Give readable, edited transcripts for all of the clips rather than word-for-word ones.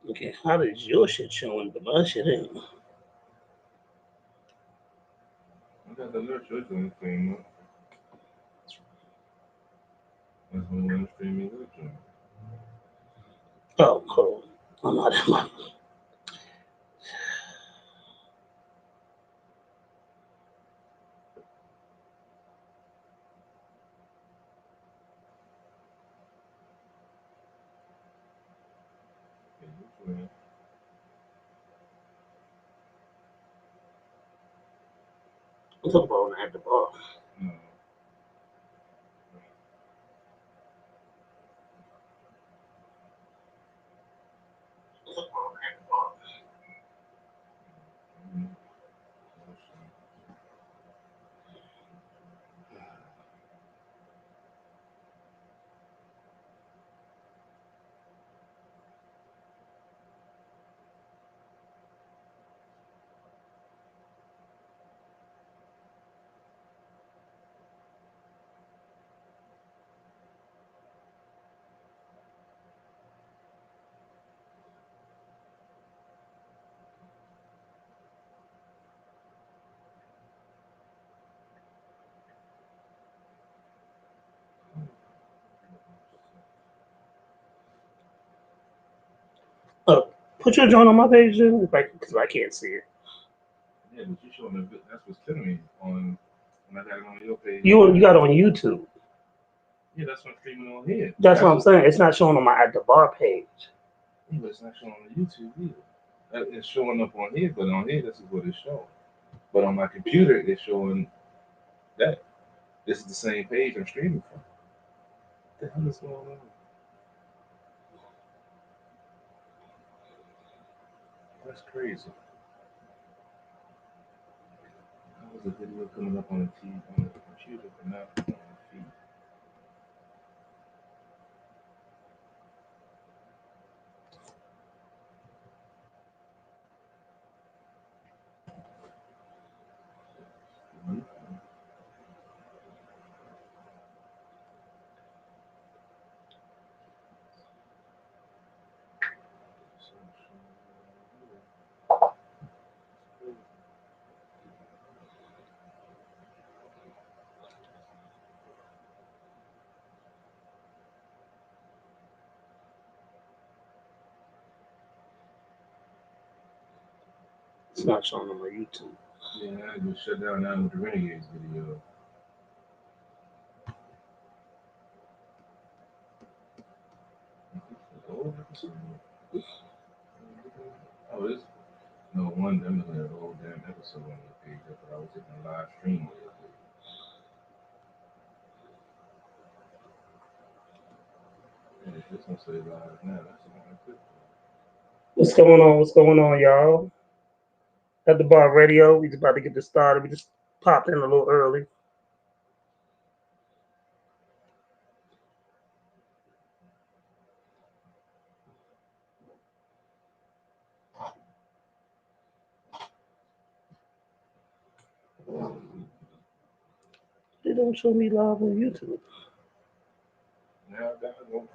Okay, how does your shit showing, but my shit ain't? I got the little church on the thing, man. That's when I'm streaming literature. Oh, cool. I'm not in my. I'm talking about at the bar. No. Put your joint on my page, then, because I can't see it. Yeah, but you showing the that's what's killing me on when I got it on your page. You got it on YouTube. Yeah, that's what I'm streaming on here. That's what I'm saying. It's not showing on my at the bar page. Yeah, but it's not showing on YouTube either. It's showing up on here, but on here this is what it's showing. But on my computer it's showing that. This is the same page I'm streaming from. What the hell is going on? That's crazy. How was a video coming up on the TV on the computer but not on the feed? It's not showing on my YouTube. Yeah, I just shut down now with the Renegades video. Old episode. Oh, this no one. I'm looking at an old damn episode on the page. That's what I was hitting a live stream the other day. Yeah, this one say live now. That's the one I clicked on. What's going on? What's going on, y'all? At the bar radio. We just about to get this started. We just popped in a little early. They don't show me live on YouTube. Now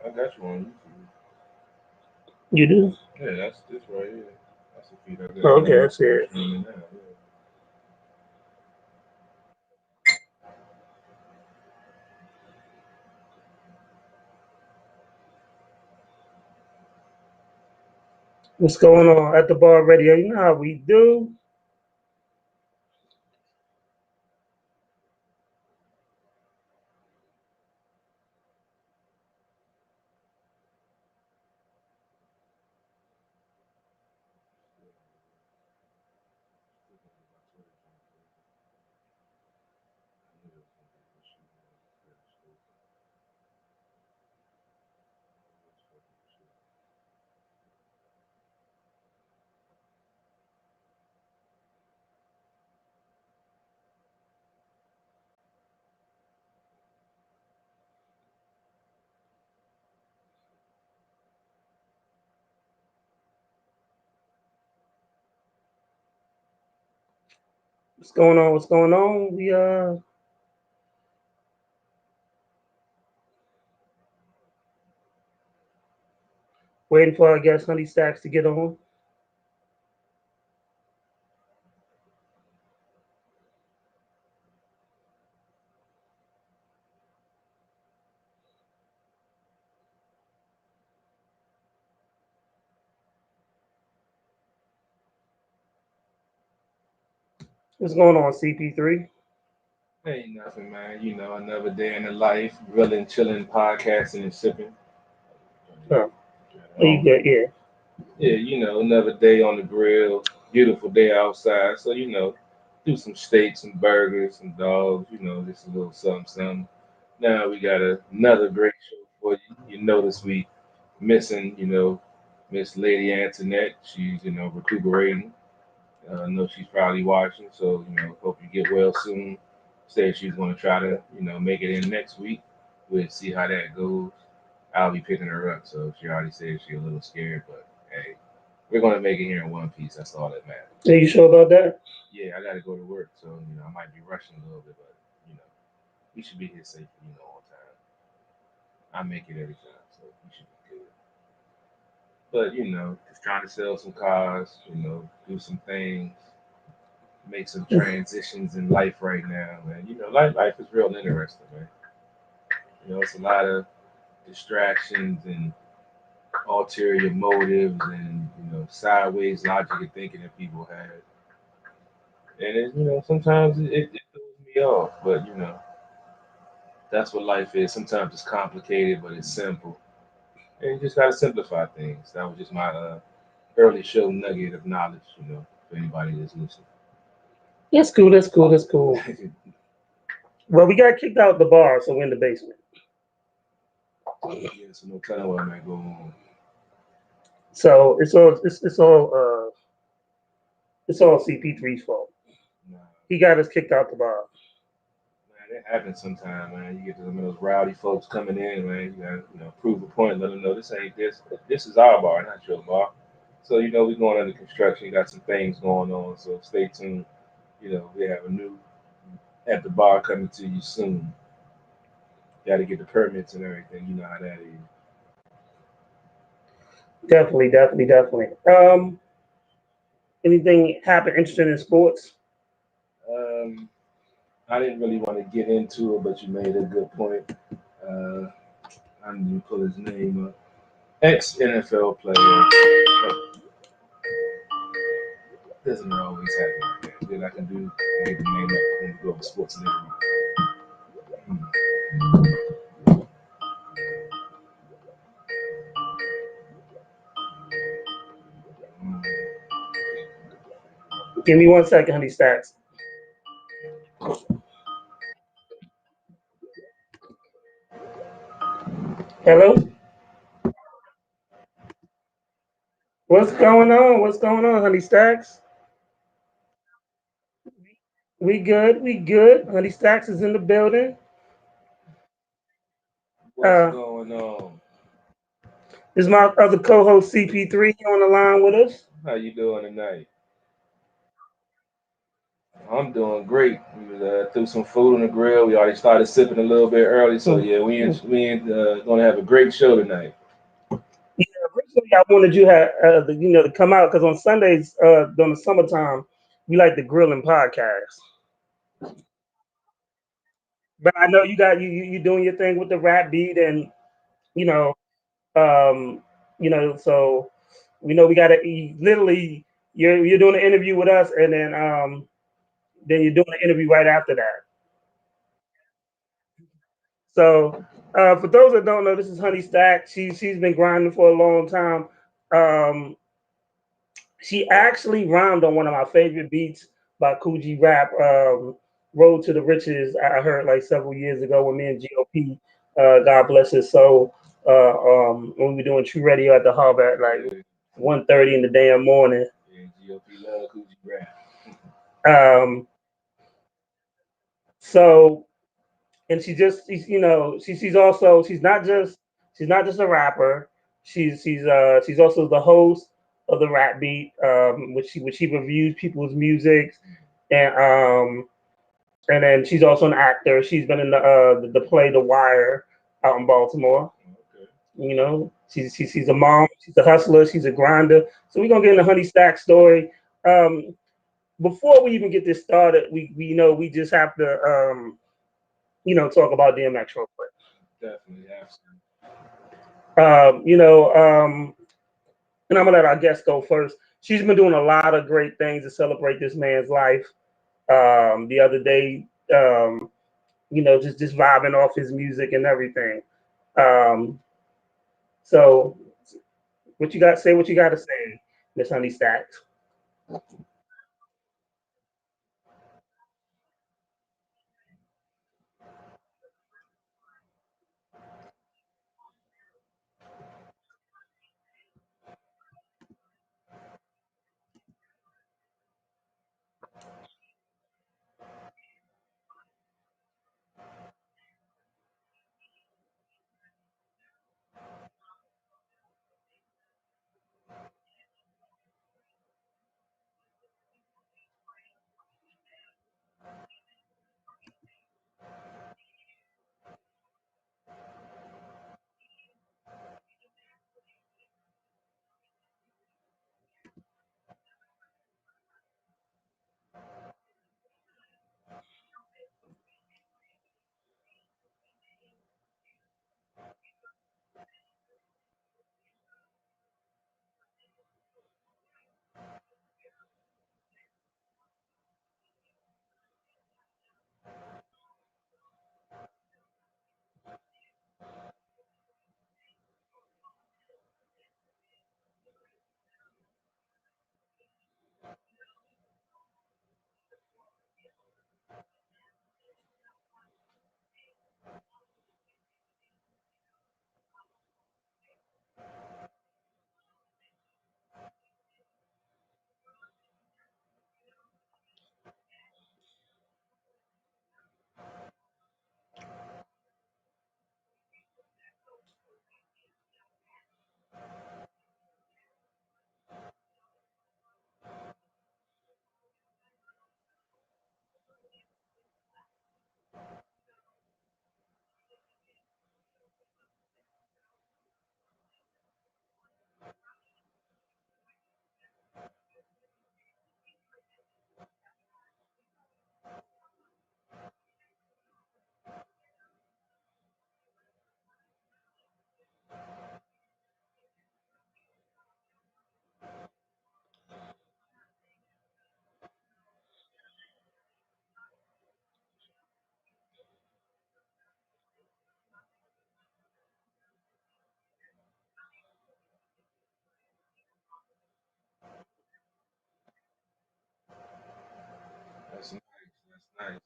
I got you on YouTube. You do? Yeah, that's this right here. That's the feed I got. Oh, okay, that's it. Streaming now. Yeah. What's going on at the bar radio? You know how we do. What's going on? What's going on? We waiting for our guest Honey Stacks to get on. What's going on, CP3? Ain't nothing, man. You know, another day in the life, grilling, chilling, podcasting, and sipping. Huh. Are you Um, good? Yeah. yeah, another day on the grill. Beautiful day outside. So, do some steaks, some burgers, some dogs, just a little something, something. Now we got another great show for you. You notice we missing, Miss Lady Antoinette. She's, recuperating. I know she's probably watching, so hope you get well soon. Said she's going to try to, make it in next week. We'll see how that goes. I'll be picking her up, so she already said she's a little scared, but hey, we're going to make it here in one piece. That's all that matters. Are you sure about that? Yeah, I got to go to work, so I might be rushing a little bit, but you know, we should be here safely, on time. I make it every time, so we should be good. But just trying to sell some cars, do some things, make some transitions in life right now, man. Life is real interesting, man. It's a lot of distractions and ulterior motives and sideways logic of thinking that people have, and sometimes it throws me off. But that's what life is. Sometimes it's complicated, but it's simple, and you just gotta simplify things. That was just my early show nugget of knowledge, for anybody that's listening. That's cool. That's cool. That's cool. Well, we got kicked out the bar, so we're in the basement. Yeah, so no telling what might go on. So it's all CP3's fault. Nah, He got us kicked out the bar. man, it happens sometime, man. You get some of those rowdy folks coming in, man. You gotta, prove a point, let them know this ain't this. This is our bar, not your bar. So we're going under construction. You got some things going on, so stay tuned. We have a new at the bar coming to you soon. Got to get the permits and everything. You know how that is. Definitely, definitely, definitely. Anything happen interesting in sports? Um, I didn't really want to get into it, but you made a good point. Uh, I need to pull his name up. Ex NFL player. Doesn't always happen like that. Then I can do get the name up and go over sports and everything. Hmm. Give me 1 second, honey stacks. Hello? What's going on? What's going on, honey stacks? We good, we good. Honey stacks is in the building. What's Uh, going on? this is my other co-host CP3 on the line with us. How you doing tonight? I'm doing great. We was, threw some food on the grill. We already started sipping a little bit early, so yeah, we gonna have a great show tonight. Yeah, originally I wanted you to come out because on Sundays during the summertime we like the grilling podcast. But I know you got you doing your thing with the rap beat and you know um so we know we got to literally you're doing an interview with us and then you're doing an interview right after that. So for those that don't know, this is Honey Stack. She's been grinding for a long time. Um, she actually rhymed on one of my favorite beats by Cudi Rap, "Road to the Riches." I heard like several years ago when me and GOP, God bless his soul, when we were doing True Radio at the hub at like Yeah, 1:30 in the damn morning. yeah, GOP love Coochie rap. Um, so and she's not just a rapper. She's also the host of the Rap Beat, which she reviews people's music and and then she's also an actor. She's been in the play The Wire out in Baltimore. Okay. You know, she's a mom, she's a hustler, she's a grinder. So we're gonna get into Honey Stack story. Um, Before we even get this started, we you know we just have to talk about DMX real quick. Definitely, absolutely. You know, and I'm gonna let our guest go first. She's been doing a lot of great things to celebrate this man's life. The other day, just vibing off his music and everything. Um, so what you got? Say what you got to say, Miss Honey Stacks. That's nice. That's nice.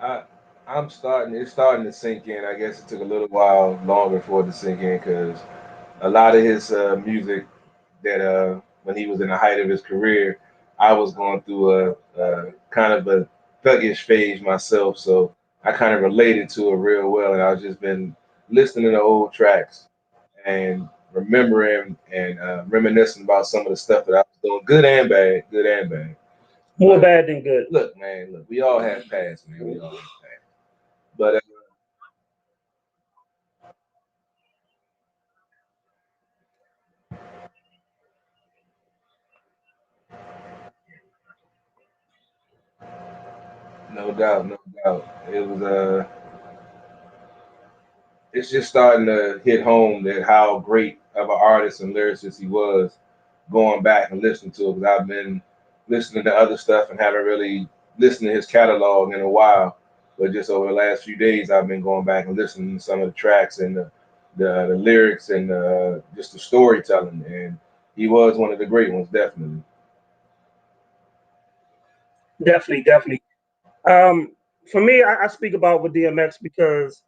I I'm starting. It's starting to sink in. I guess it took a little while longer for it to sink in because a lot of his music that when he was in the height of his career, I was going through a kind of a thuggish phase myself, so I kind of related to it real well, and I've just been listening to old tracks and remembering and reminiscing about some of the stuff that I was doing, good and bad, good and bad. More But bad than good. look, man, look, we all have past, man, we all have past. But no doubt, no doubt, it was it's just starting to hit home that how great of an artist and lyricist he was going back and listening to it because I've been listening to other stuff and haven't really listened to his catalog in a while. But just over the last few days, I've been going back and listening to some of the tracks and the lyrics and just the storytelling. And he was one of the great ones, definitely. Definitely, definitely. Um, for me, I speak about with DMX because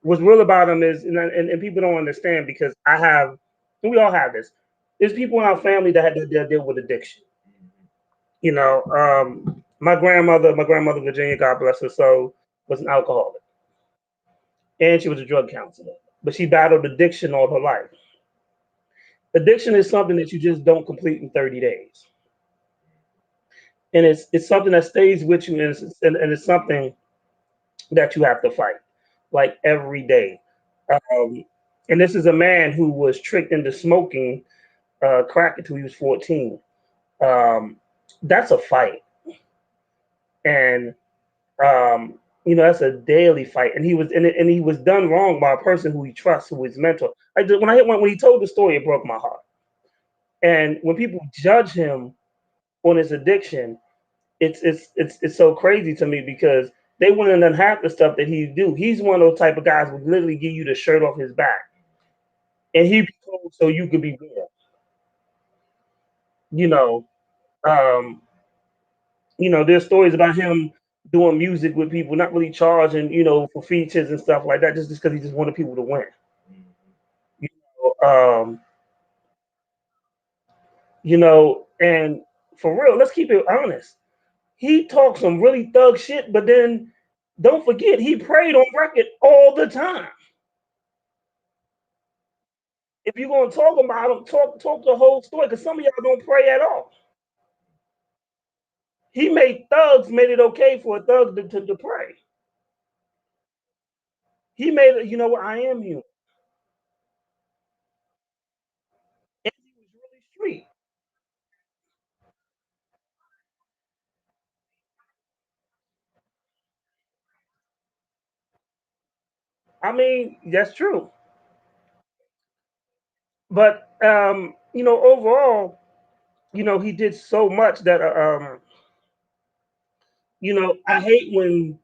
what's real about him is, and people don't understand because I have, and we all have this. There's people in our family that deal with addiction. My grandmother Virginia, God bless her soul, was an alcoholic, and she was a drug counselor. But she battled addiction all her life. Addiction is something that you just don't complete in 30 days. and it's something that stays with you, and it's something that you have to fight like every day. Um, and this is a man who was tricked into smoking crack until he was 14. Um, that's a fight, and that's a daily fight. And he was done wrong by a person who he trusts, who is mentor. When he told the story, it broke my heart. And when people judge him on his addiction, it's so crazy to me because they wouldn't have done half the stuff that he do. He's one of those type of guys who would literally give you the shirt off his back, and he be told so you could be warm. You know, um, there's stories about him doing music with people, not really charging, for features and stuff like that, just because he just wanted people to win. You um, and for real, let's keep it honest. He talked some really thug shit, but then don't forget he prayed on record all the time. If you're gonna talk about him, talk the whole story, because some of y'all don't pray at all. He made it okay for a thug to pray. He made it, I am human. And he was really street. I mean, that's true. But overall, he did so much that I hate when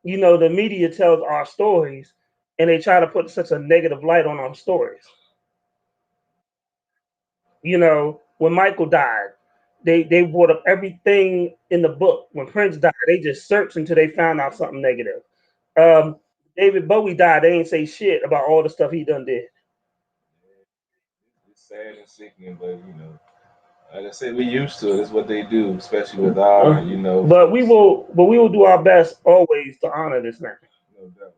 the media tells our stories and they try to put such a negative light on our stories. When Michael died, they brought up everything in the book. When Prince died, they just searched until they found out something negative. Um, David Bowie died, they ain't say shit about all the stuff he done did. It's sad and sickening, but like I said, we used to it. It's what they do, especially with our, But we will do our best always to honor this man. no doubt.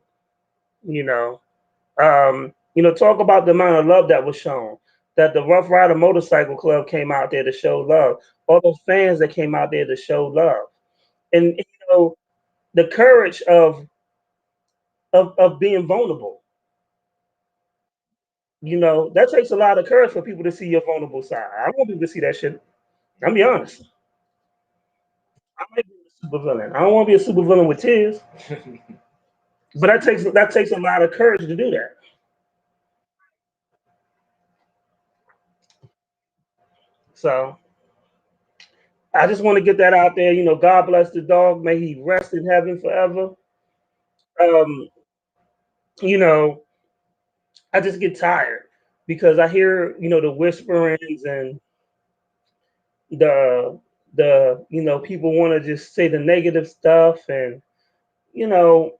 You know, talk about the amount of love that was shown. That the Rough Rider Motorcycle Club came out there to show love. All those fans that came out there to show love, and the courage of being vulnerable. That takes a lot of courage for people to see your vulnerable side. I want people to see that shit. I'm be honest. I might be a super villain. I don't want to be a super villain with tears, but that takes a lot of courage to do that. So I just want to get that out there. God bless the dog. May he rest in heaven forever. Um, you know, I just get tired because I hear, the whisperings and the people want to just say the negative stuff, and you know,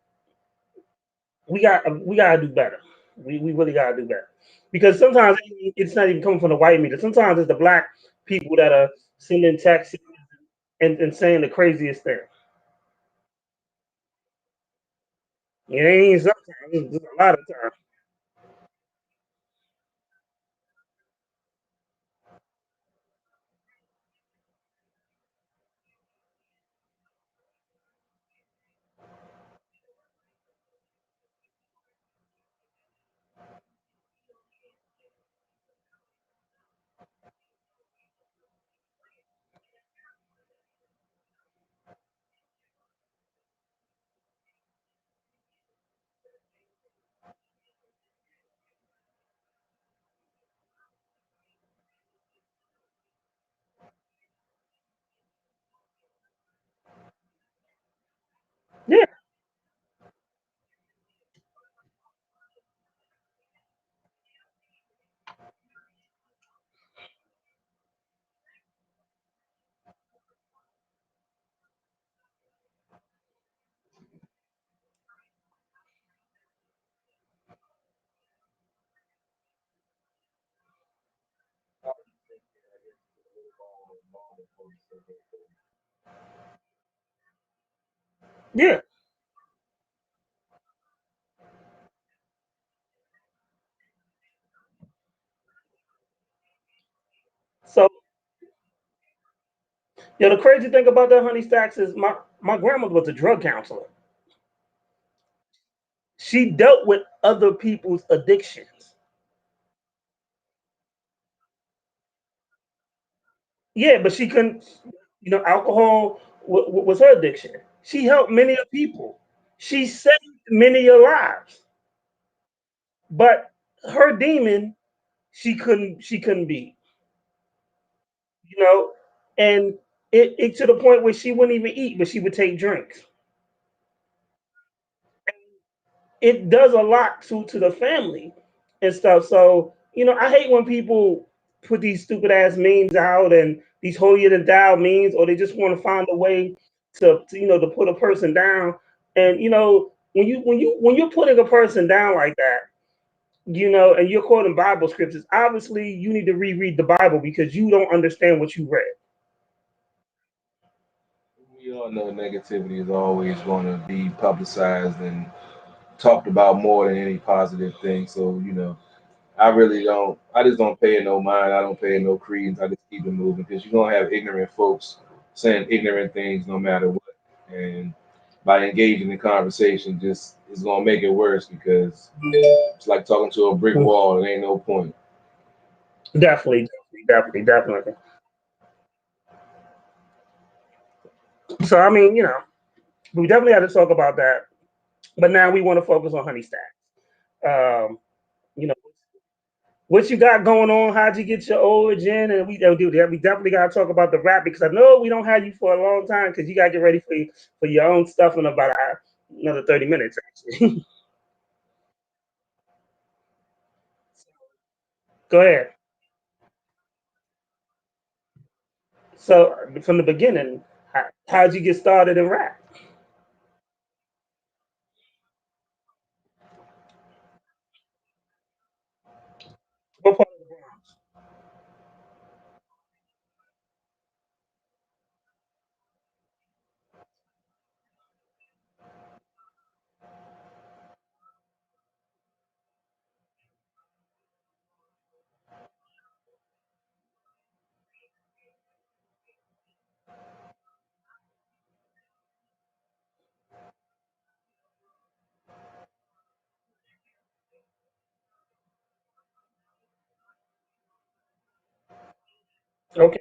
we gotta do better. We really gotta do better because sometimes it's not even coming from the white media. Sometimes it's the black people that are sending texts and saying the craziest thing. It ain't sometimes, it's a lot of times. Yeah. Yeah. So You know, the crazy thing about that, honey stacks, is my grandmother was a drug counselor. She dealt with other people's addictions. Yeah, but she couldn't. You know, alcohol was her addiction. She helped many people. She saved many lives. But her demon, she couldn't beat. You know, and it to the point where she wouldn't even eat, but she would take drinks. It does a lot to the family and stuff. So I hate when people put these stupid ass memes out and these holier than thou memes, or they just want to find a way to put a person down. And when you're putting a person down like that, and you're quoting Bible scriptures, obviously you need to reread the Bible because you don't understand what you read. We all know negativity is always going to be publicized and talked about more than any positive thing. So, I really don't. I just don't pay it no mind. I don't pay it no credence. I just keep it moving because you're gonna have ignorant folks saying ignorant things no matter what, and by engaging in conversation, just is gonna make it worse because it's like talking to a brick wall. It ain't no point. Definitely, definitely, definitely. So I mean, we definitely had to talk about that. But now we want to focus on Honey Stack. Um, you know, what you got going on? How'd you get your origin? And we definitely got to talk about the rap because I know we don't have you for a long time because you got to get ready for your own stuff in about another 30 minutes. Actually, go ahead. So from the beginning, how'd you get started in rap? What part of the Bronx? Okay,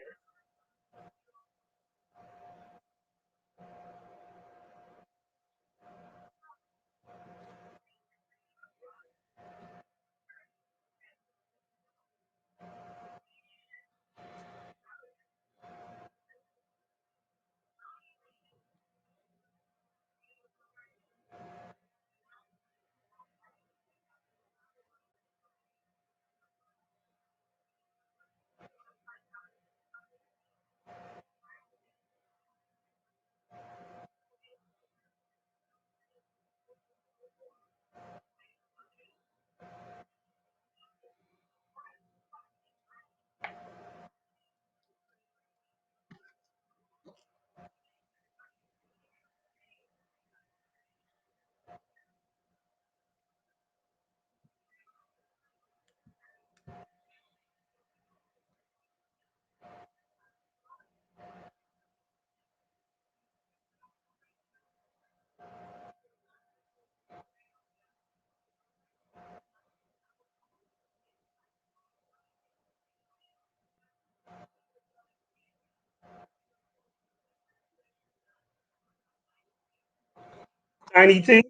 92.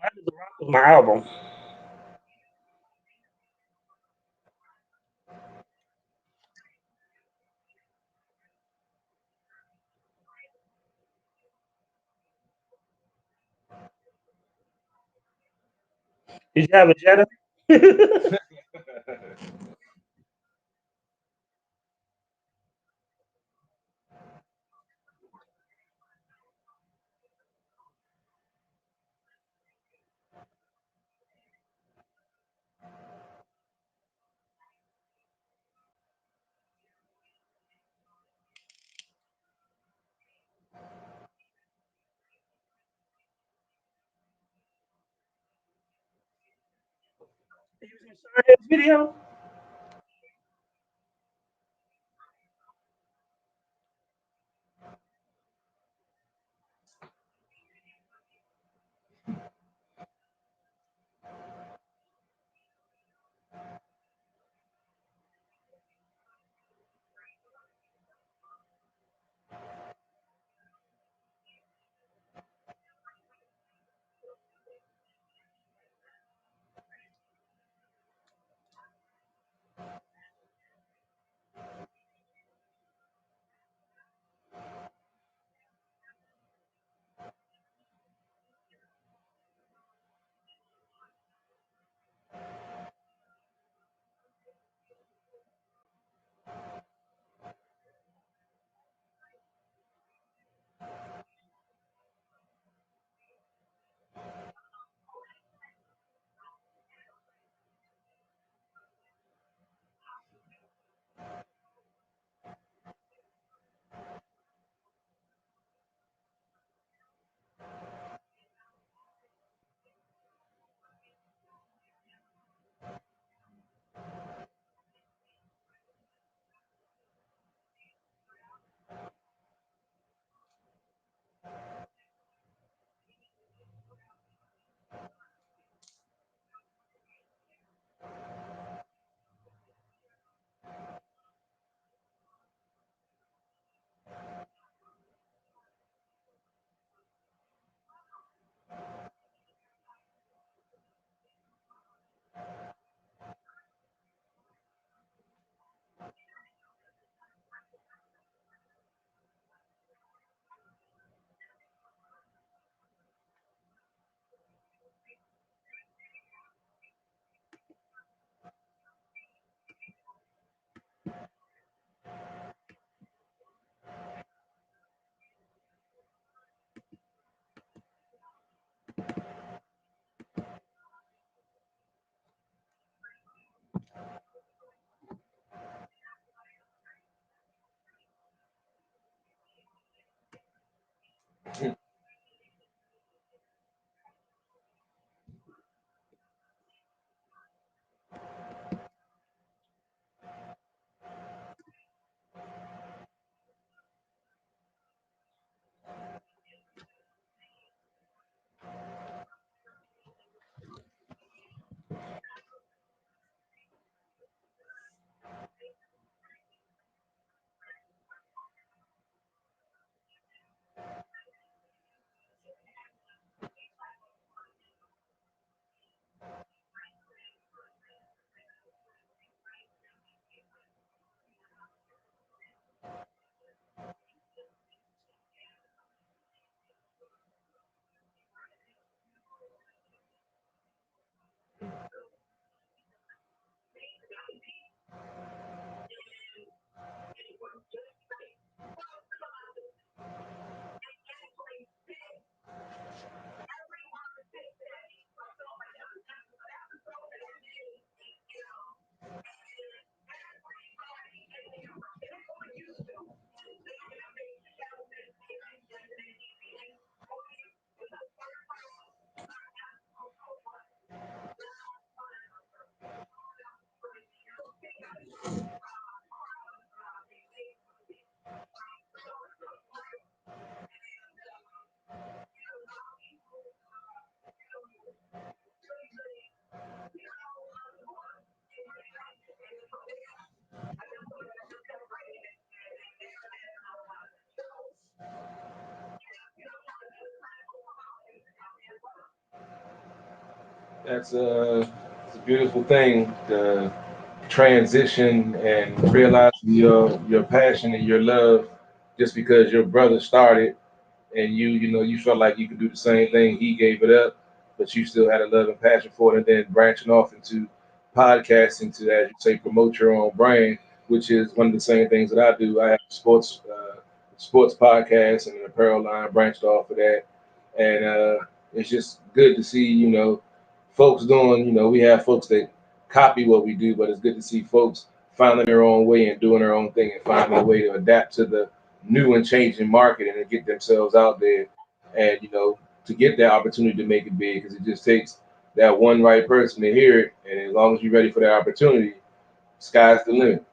Life is a Rock was my album. Did you have a Jetta? He was in Shinehead's video. That's it's a beautiful thing to transition and realize your passion and your love just because your brother started and you felt like you could do the same thing. He gave it up, but you still had a love and passion for it, and then branching off into podcasting to, as you say, promote your own brand, which is one of the same things that I do. I have a sports podcast and an apparel line branched off of that, and it's just good to see folks doing. We have folks that copy what we do, but it's good to see folks finding their own way and doing their own thing and finding a way to adapt to the new and changing market and to get themselves out there and to get that opportunity to make it big because it just takes that one right person to hear it, and as long as you're ready for that opportunity, sky's the limit.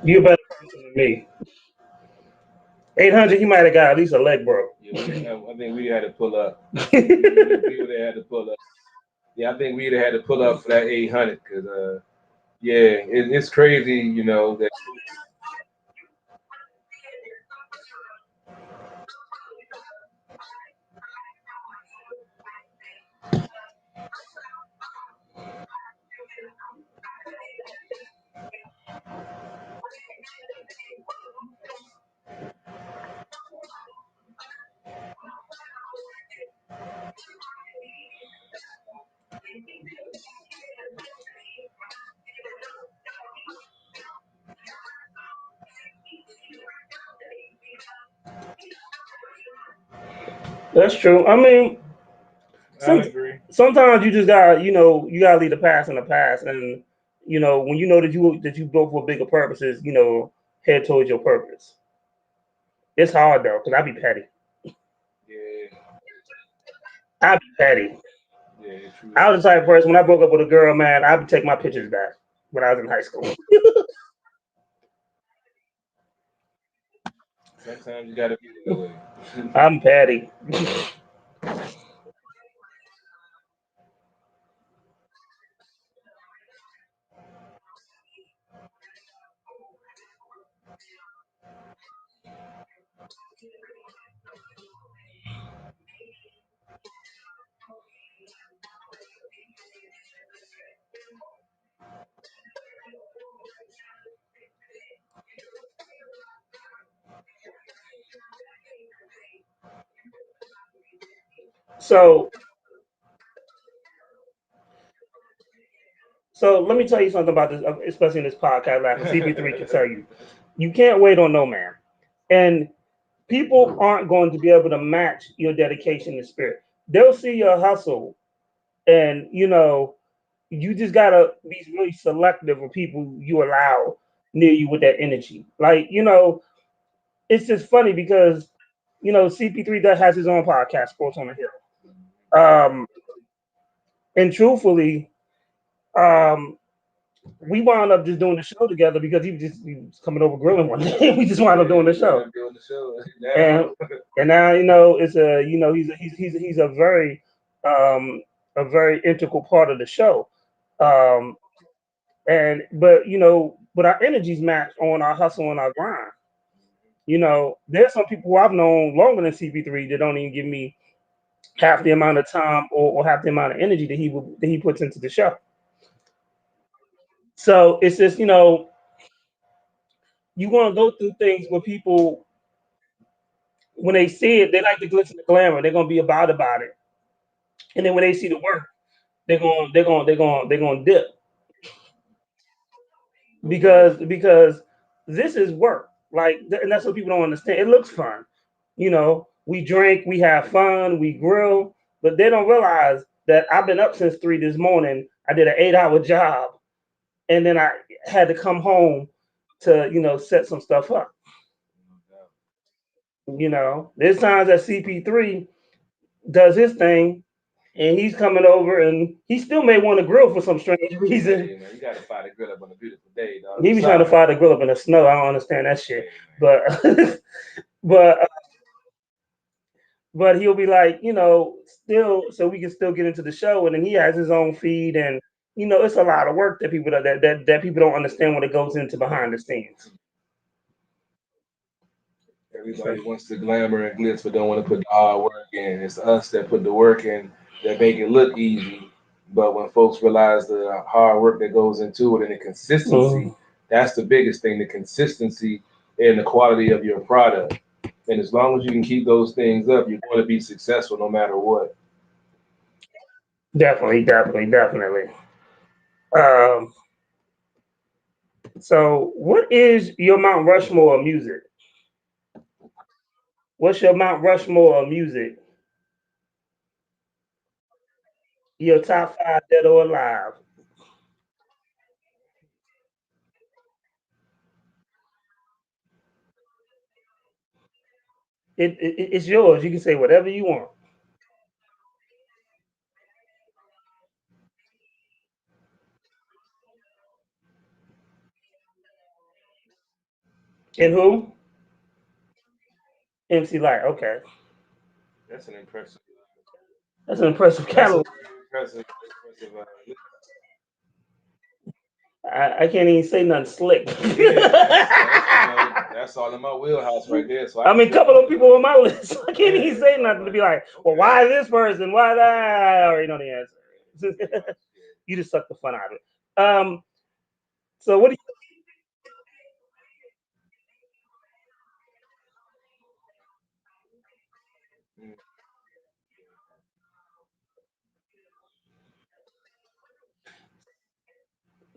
You a better person than me. 800, you might have got at least a leg broke. Yeah, I think we had to pull up. We would have had to pull up. Yeah, I think we'd have had to pull up for that 800 because, yeah, it's crazy, that. That's true. I mean, I some, agree. sometimes you just gotta, you gotta leave the past in the past, and when you know that you built for bigger purposes, head towards your purpose. It's hard though, cause I be petty. Yeah, I be petty. yeah, true I that. was the type of person when I broke up with a girl, man, I would take my pictures back when I was in high school. Sometimes you gotta be that way. I'm petty. So, so let me tell you something about this, especially in this podcast. Like CP3 can tell you, you can't wait on no man, and people aren't going to be able to match your dedication and spirit. They'll see your hustle, and you just gotta be really selective of people you allow near you with that energy. Like it's just funny because CP3 that has his own podcast, Sports on the Hill. And truthfully, um, we wound up just doing the show together because he was coming over grilling one day. We just wound up Yeah, doing the we end show, up doing the show and now. and now it's he's a very integral part of the show. Um, and but our energies match on our hustle and our grind. There's some people who I've known longer than CP3 that don't even give me half the amount of time or half the amount of energy that he puts into the show. So it's just you want to go through things where people, when they see it, they like the glitz and the glamour. They're gonna be about it, and then when they see the work, they're gonna dip because this is work. Like, and that's what people don't understand. It looks fun, We drink, we have fun, we grill, but they don't realize that I've been up since 3 this morning. I did an 8-hour job, and then I had to come home to set some stuff up. There's times that CP3 does his thing, and he's coming over, and he still may want to grill for some strange reason. Hey, man, you gotta find a grill up on a beautiful day, dog. He I'm be trying to sorry. fire the grill up in the snow. I don't understand that shit, Hey, but but but he'll be like, still, so we can still get into the show, and then he has his own feed, and it's a lot of work that that people don't understand when it goes into behind the scenes. So, everybody wants the glamour and glitz, but don't want to put the hard work in. It's us that put the work in that make it look easy. But when folks realize the hard work that goes into it and the consistency, mhm. that's the biggest thing, the consistency and the quality of your product. And as long as you can keep those things up, you're going to be successful no matter what. Definitely, definitely, definitely. Um, so, what is your Mount Rushmore of music? What's your Mount Rushmore of music? Your top five, dead or alive? It's yours. You can say whatever you want. And who? MC Light. Okay, That's an impressive. that's an impressive That's a catalog. very impressive. I can't even say nothing slick. Yeah, that's all in my wheelhouse right there. So I I can mean, a say couple both of of people those. on my list. I can't Yeah. even say So nothing to be like, well, okay. why this person? Why that? I already know the answer. Pretty much. You just suck the fun out of it. So what do Yeah. Mm.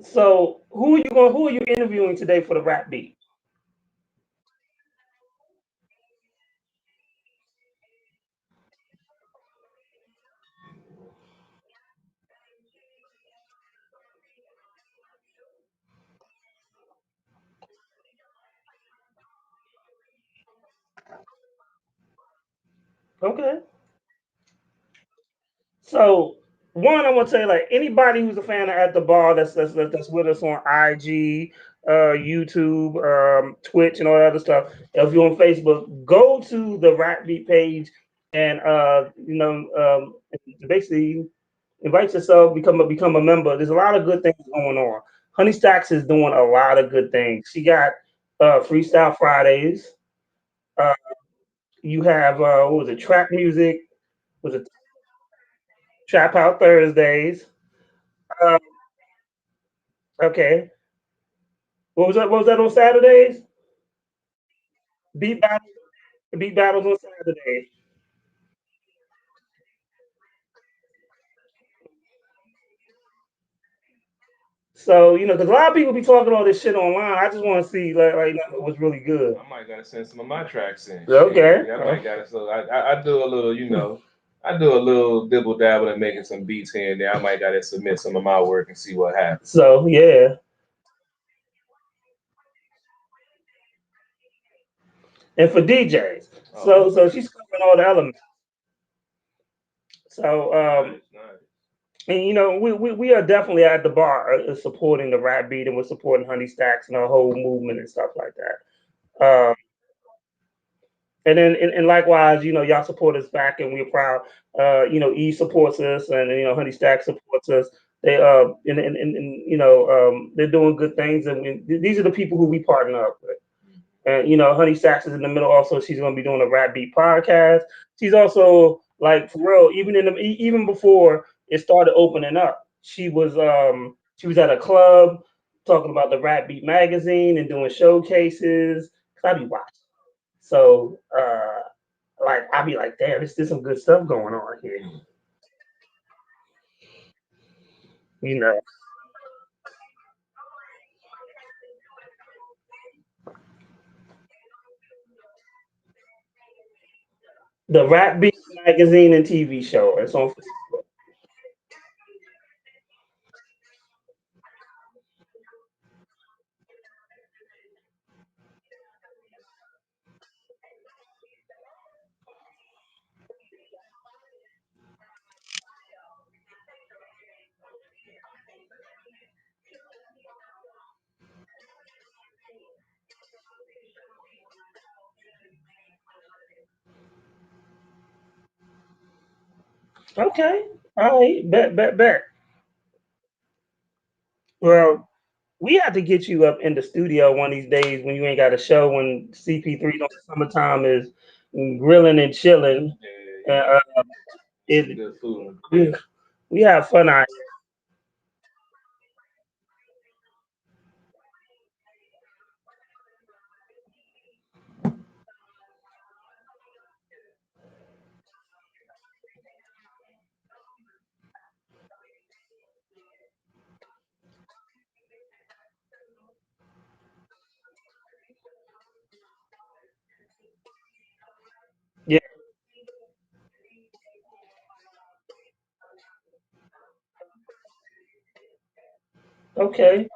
so who are you interviewing today for the rap beat? Okay. So one, I want to say, like, anybody who's a fan of At the Bar that's with us on IG, YouTube, Twitch, and all that other stuff. If you're on Facebook, go to the Rap Beat page and basically invite yourself, become a member. There's a lot of good things going on. Honey Stacks is doing a lot of good things. She got Freestyle Fridays. Uh, you have what was it? Trap music. Was it Trap Out Thursdays? Uh, okay. What was that? What was that on Saturdays? Beat battles. Beat battles on Saturdays. So because a lot of people be talking all this shit online. I just want to see like it was really good. I might gotta send some of my tracks in. Okay. Shit, I might gotta. So I do a little, I do a little dibble dabble and making some beats here and there. I might gotta submit some of my work and see what happens. So yeah, and for DJs, Oh, so okay. she's covering all the elements. So Nice, nice. And we are definitely at the bar supporting the rap beat, and we're supporting Honey Stacks and our whole movement and stuff like that. And then and likewise, y'all support us back, and we're proud. E supports us, and Honey Stack supports us. They and they're doing good things, and these are the people who we partner up with. And Honey Stacks is in the middle. Also, she's going to be doing a rap beat podcast. She's also like for real, even before it started opening up, she was at a club talking about the rap beat magazine and doing showcases. Cause I be watching. So like I'll be like, damn, there's some good stuff going on here. You know, the Rap Beat magazine and TV show. It's on. Okay, all right, bet. Well, we have to get you up in the studio one of these days when you ain't got a show. When CP3 on summertime is grilling and chilling. Yeah, you know, Uh, some it good food on the we, grill. we have fun out here. Yeah, okay.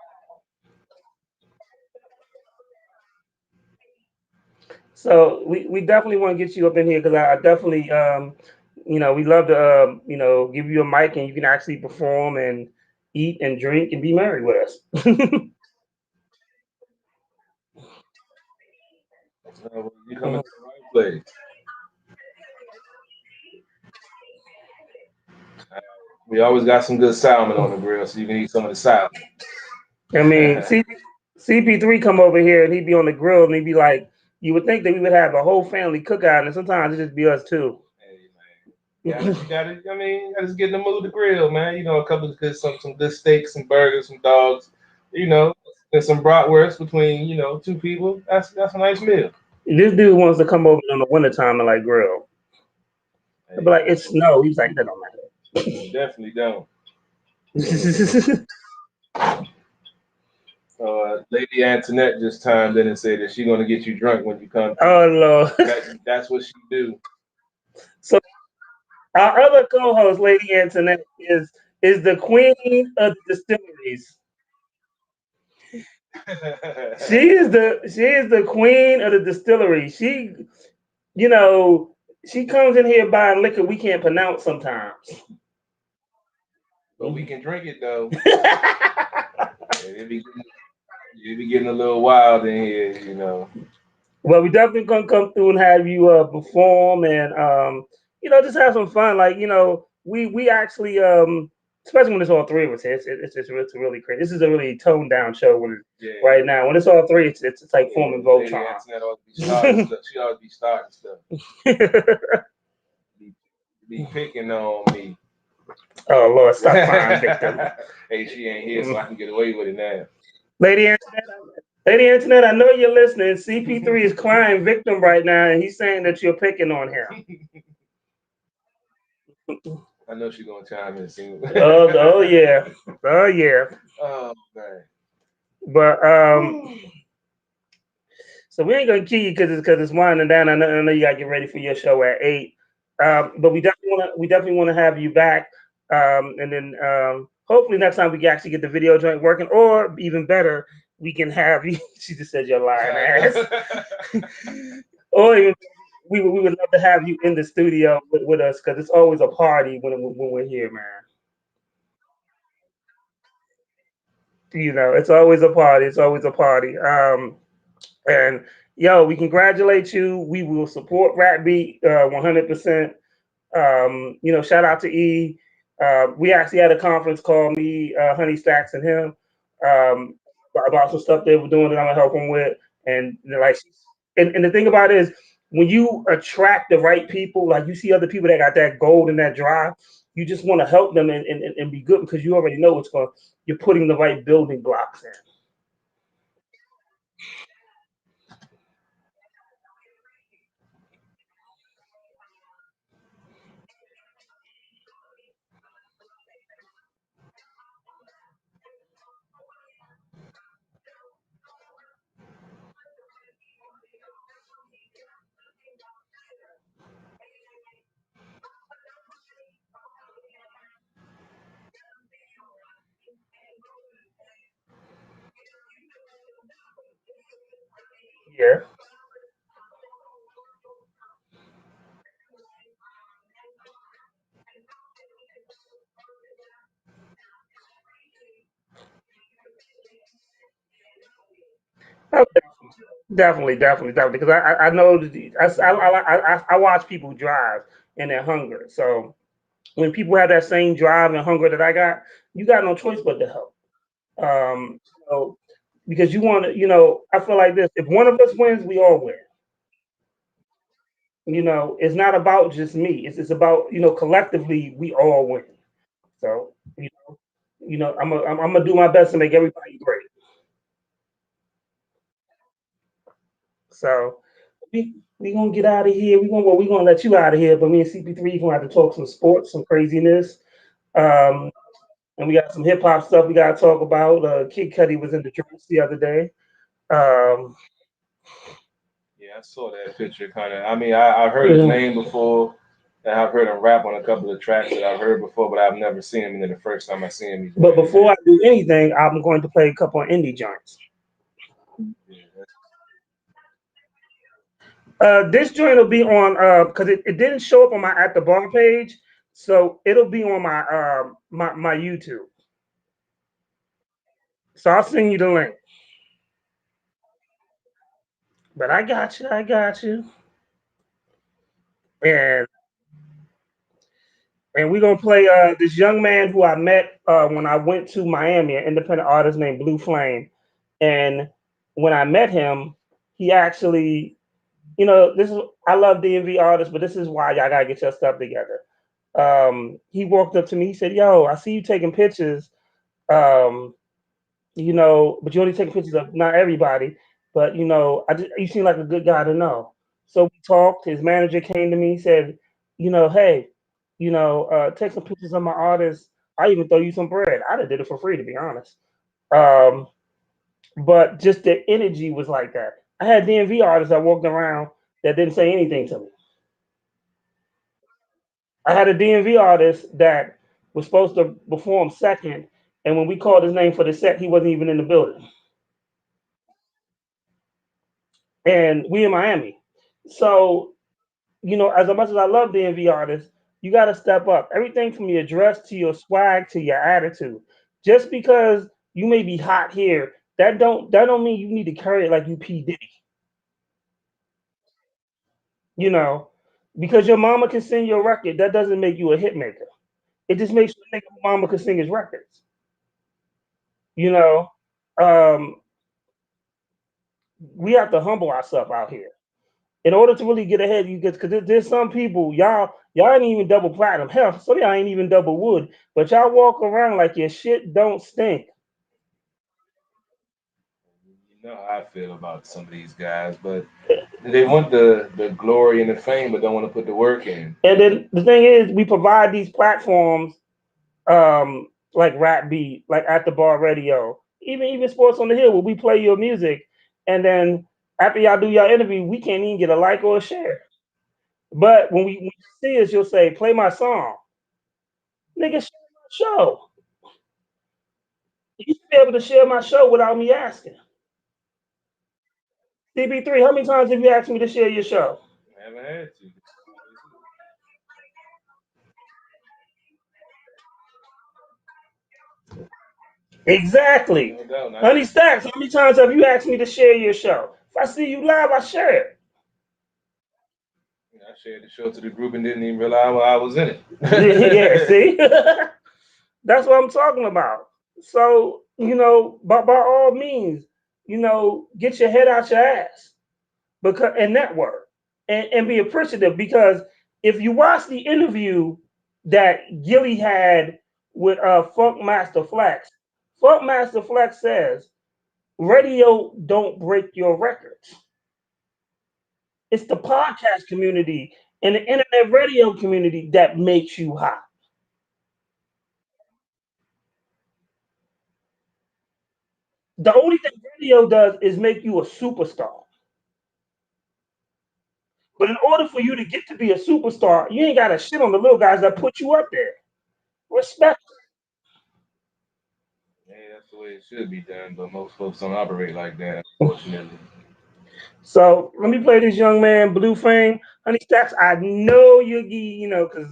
So we definitely want to get you up in here because I definitely we love to give you a mic and you can actually perform and eat and drink and be merry with us. Well, you coming to the right place. We always got some good salmon on the grill, so you can eat some of the salmon. I mean, Hey, CP3 come over here and he'd be on the grill and he'd be like, you would think that we would have a whole family cookout, and sometimes it just be us too. man. You gotta, I mean, you gotta just get in the mood to grill, man. You know, a couple of good, some good steaks, some burgers, some dogs, you know, and some bratwurst between, two people. That's a nice meal. This dude wants to come over in the wintertime and like grill. I'd be Hey, like, it's snow. He's like, that don't you definitely don't. matter. Lady Antoinette just chimed in and said that she's gonna get you drunk when you come through. Oh Lord. That's what she do. So our other co-host, Lady Antoinette, is the queen of the distilleries. She is the queen of the distillery. You know, she comes in here buying liquor we can't pronounce sometimes. But we can drink it though. It be it be getting a little wild in here. Well, we definitely gonna come through and have you perform and just have some fun. Like we actually especially when it's all three of us here, it's really crazy. This is a really toned down show Yeah, right now. When it's all three, it's like forming Lady Voltron. Antoinette always be starting stuff. She always be starting stuff. Be, be picking on me. Oh Lord, stop crying, victim. Hey, she ain't here, so I can get away with it now. Lady Antoinette, Lady Antoinette, I know you're listening. CP3 is crying victim right now, and he's saying that you're picking on him. I know she's gonna chime in soon. Oh yeah, oh yeah. Oh man. But so we ain't gonna kill you because it's winding down. I know you gotta get ready for your show at 8. But we definitely wanna have you back. And then hopefully next time we can actually get the video joint working, or even better, we can have you. She just said you're lying ass. Or even we would love to have you in the studio with us because it's always a party when we're here, man. It's always a party. It's always a party. And yo, we congratulate you. We will support Rap Beat 100%. Shout out to E. We actually had a conference call, me, Honey Stacks, and him, um, about some stuff they were doing that I'm gonna help them with. And like, and the thing about it is, when you attract the right people, like you see other people that got that gold and that drive, you just want to help them and be good because you already know what's going. You're putting the right building blocks in. Yeah. Definitely, definitely, definitely. Because I know that I watch people drive and they're hungry. So when people have that same drive and hunger that I got, you got no choice but to help. So because you want to, I feel like this: if one of us wins, we all win. It's not about just me. It's about collectively we all win. So I'm gonna do my best to make everybody great. So we gonna get out of here. We gonna let you out of here, but me and CP3 gonna have to talk some sports, some craziness. Um, and we got some hip hop stuff we gotta talk about. Kid Cudi was in the dress the other day. Um, Yeah, I saw that picture kind of. I mean, I've heard his name before, and I've heard him rap on a couple of tracks that I've heard before, but I've never seen him. And then the first time I see him, he's but wearing it. before I do anything, I'm going to play a couple of indie joints. Yeah, This joint will be on because it didn't show up on my at the bar page, so it'll be on my YouTube. So I'll send you the link. But I got you. I got you. And we're gonna play this young man who I met when I went to Miami, an independent artist named Blue Flame. And when I met him, he actually, this is I love DMV artists, but this is why y'all gotta get your stuff together. He walked up to me, he said, "Yo, I see you taking pictures. Um, but you only taking pictures of not everybody, but you seem like a good guy to know." So we talked. His manager came to me, said, "Hey, take some pictures of my artists. I even throw you some bread." I did it for free, to be honest. Um, but just the energy was like that. I had DMV artists that walked around that didn't say anything to me. I had a DMV artist that was supposed to perform second, and when we called his name for the set, he wasn't even in the building. And we in Miami. So, as much as I love DMV artists, you got to step up. Everything from your dress to your swag to your attitude. Just because you may be hot here, that don't mean you need to carry it like you P Diddy. You know, because your mama can sing your record, that doesn't make you a hit maker. It just makes you think your mama can sing his records. You know, um, we have to humble ourselves out here in order to really get ahead. You get because there's some people y'all ain't even double platinum. Hell, some of y'all ain't even double wood, but y'all walk around like your shit don't stink. you know how I feel about some of these guys, but they want the glory and the fame, but don't want to put the work in. And then the thing is, we provide these platforms, like Rap Beat, like At the Bar Radio, even Sports on the Hill, where we play your music, and then after y'all do your interview, we can't even get a like or a share. But when you see us, you'll say, "Play my song, nigga, share my show." You should be able to share my show without me asking. CB3, how many times have you asked me to share your show? I haven't had to. Exactly. No doubt. I Honey did. Stacks, how many times have you asked me to share your show? If I see you live, I share it. I shared the show to the group and didn't even realize I was in Yeah, it. see? That's what I'm talking about. So, by all means, get your head out your ass because and network and be appreciative because if you watch the interview that Gilly had with Funk Master Flex, Funk Master Flex says radio don't break your records. It's the podcast community and the internet radio community that makes you hot. The only thing radio does is make you a superstar. But in order for you to get to be a superstar, you ain't got to shit on the little guys that put you up there. Respect. Yeah, that's the way it should be done, but most folks don't operate like that, unfortunately. So let me play this young man, Blue Fame. Honey Stacks, I know you're, because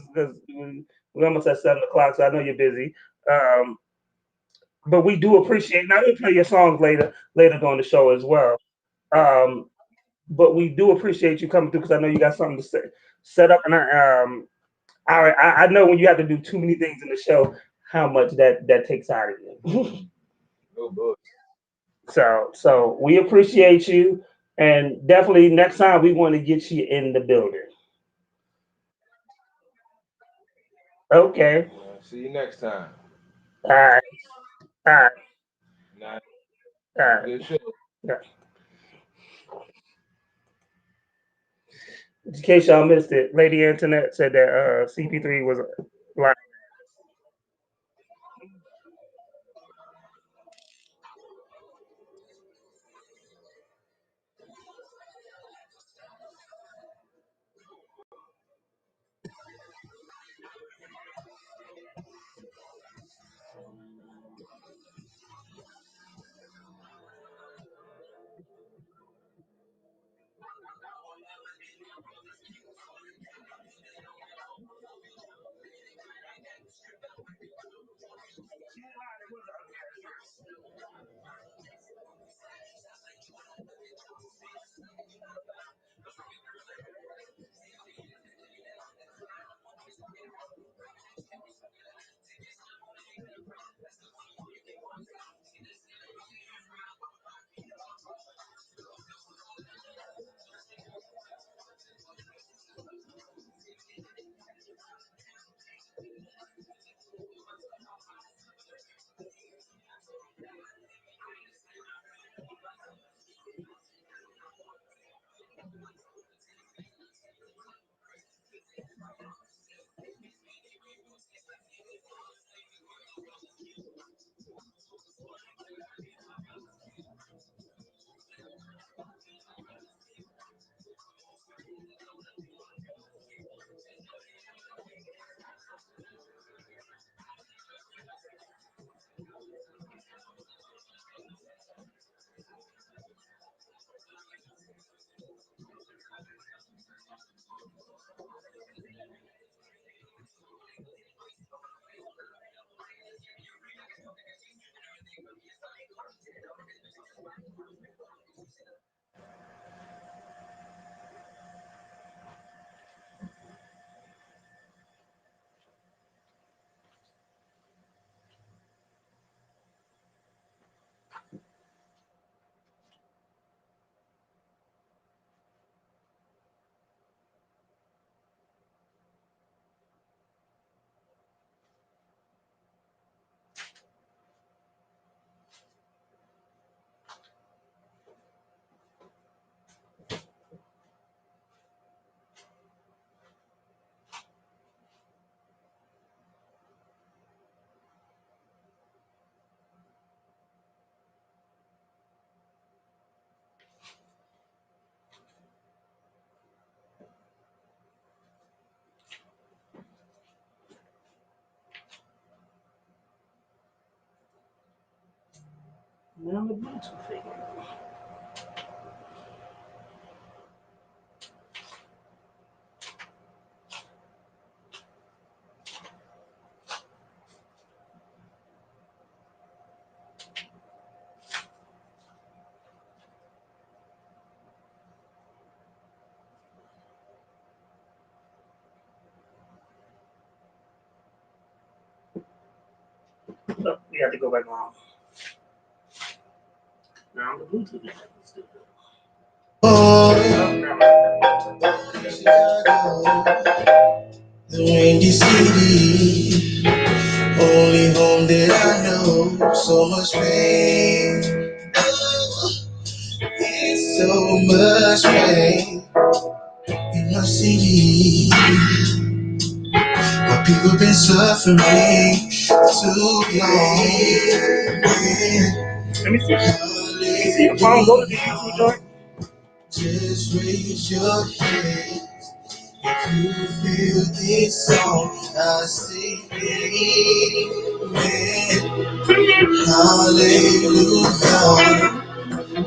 we're almost at 7 o'clock, so I know you're busy. Um, but we do appreciate. Now we'll play your songs later during the show as well. Um, but we do appreciate you coming through because I know you got something to set up, and I know when you have to do too many things in the show, how much that takes out of you. Oh boy. So we appreciate you, and definitely next time we want to get you in the building. Okay. See you next time. All right. All right. Nah, All have a right. good show. Yeah. In case y'all missed it, Lady Internet said that CP3 was like. Now the Bluetooth thing. Look, we have to go back on. Now the Bluetooth is stupid. Oh, the windy city, only home that I know. So much pain, it's so much pain in my city. My people been suffering too long. Let me see. Let me see your phone. Go to the YouTube joint. Just raise your hands if you feel this song. I say amen. Hallelujah.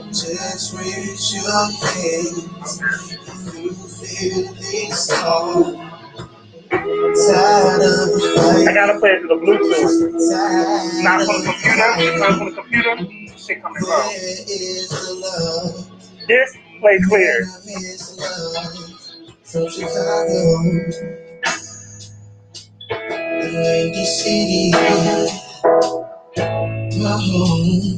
Just raise your hands if you feel this song. Tired of the fight. I gotta play it to the Bluetooth. Not from the computer. Not from the computer. Shit coming low. This play clear. From Chicago, the Windy City, my home.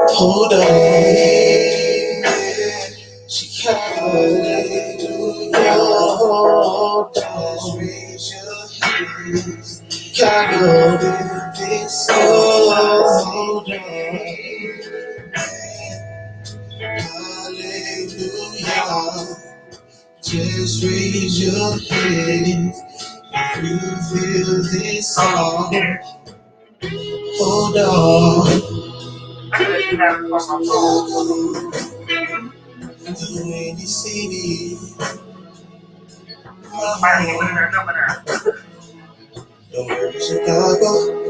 Hold on, Chicago, hallelujah. Hold on, raise your hands. Chicago, this hold on, hallelujah. Just raise your hands if you feel this song. Hold on. The windy city. Don't worry, Chicago.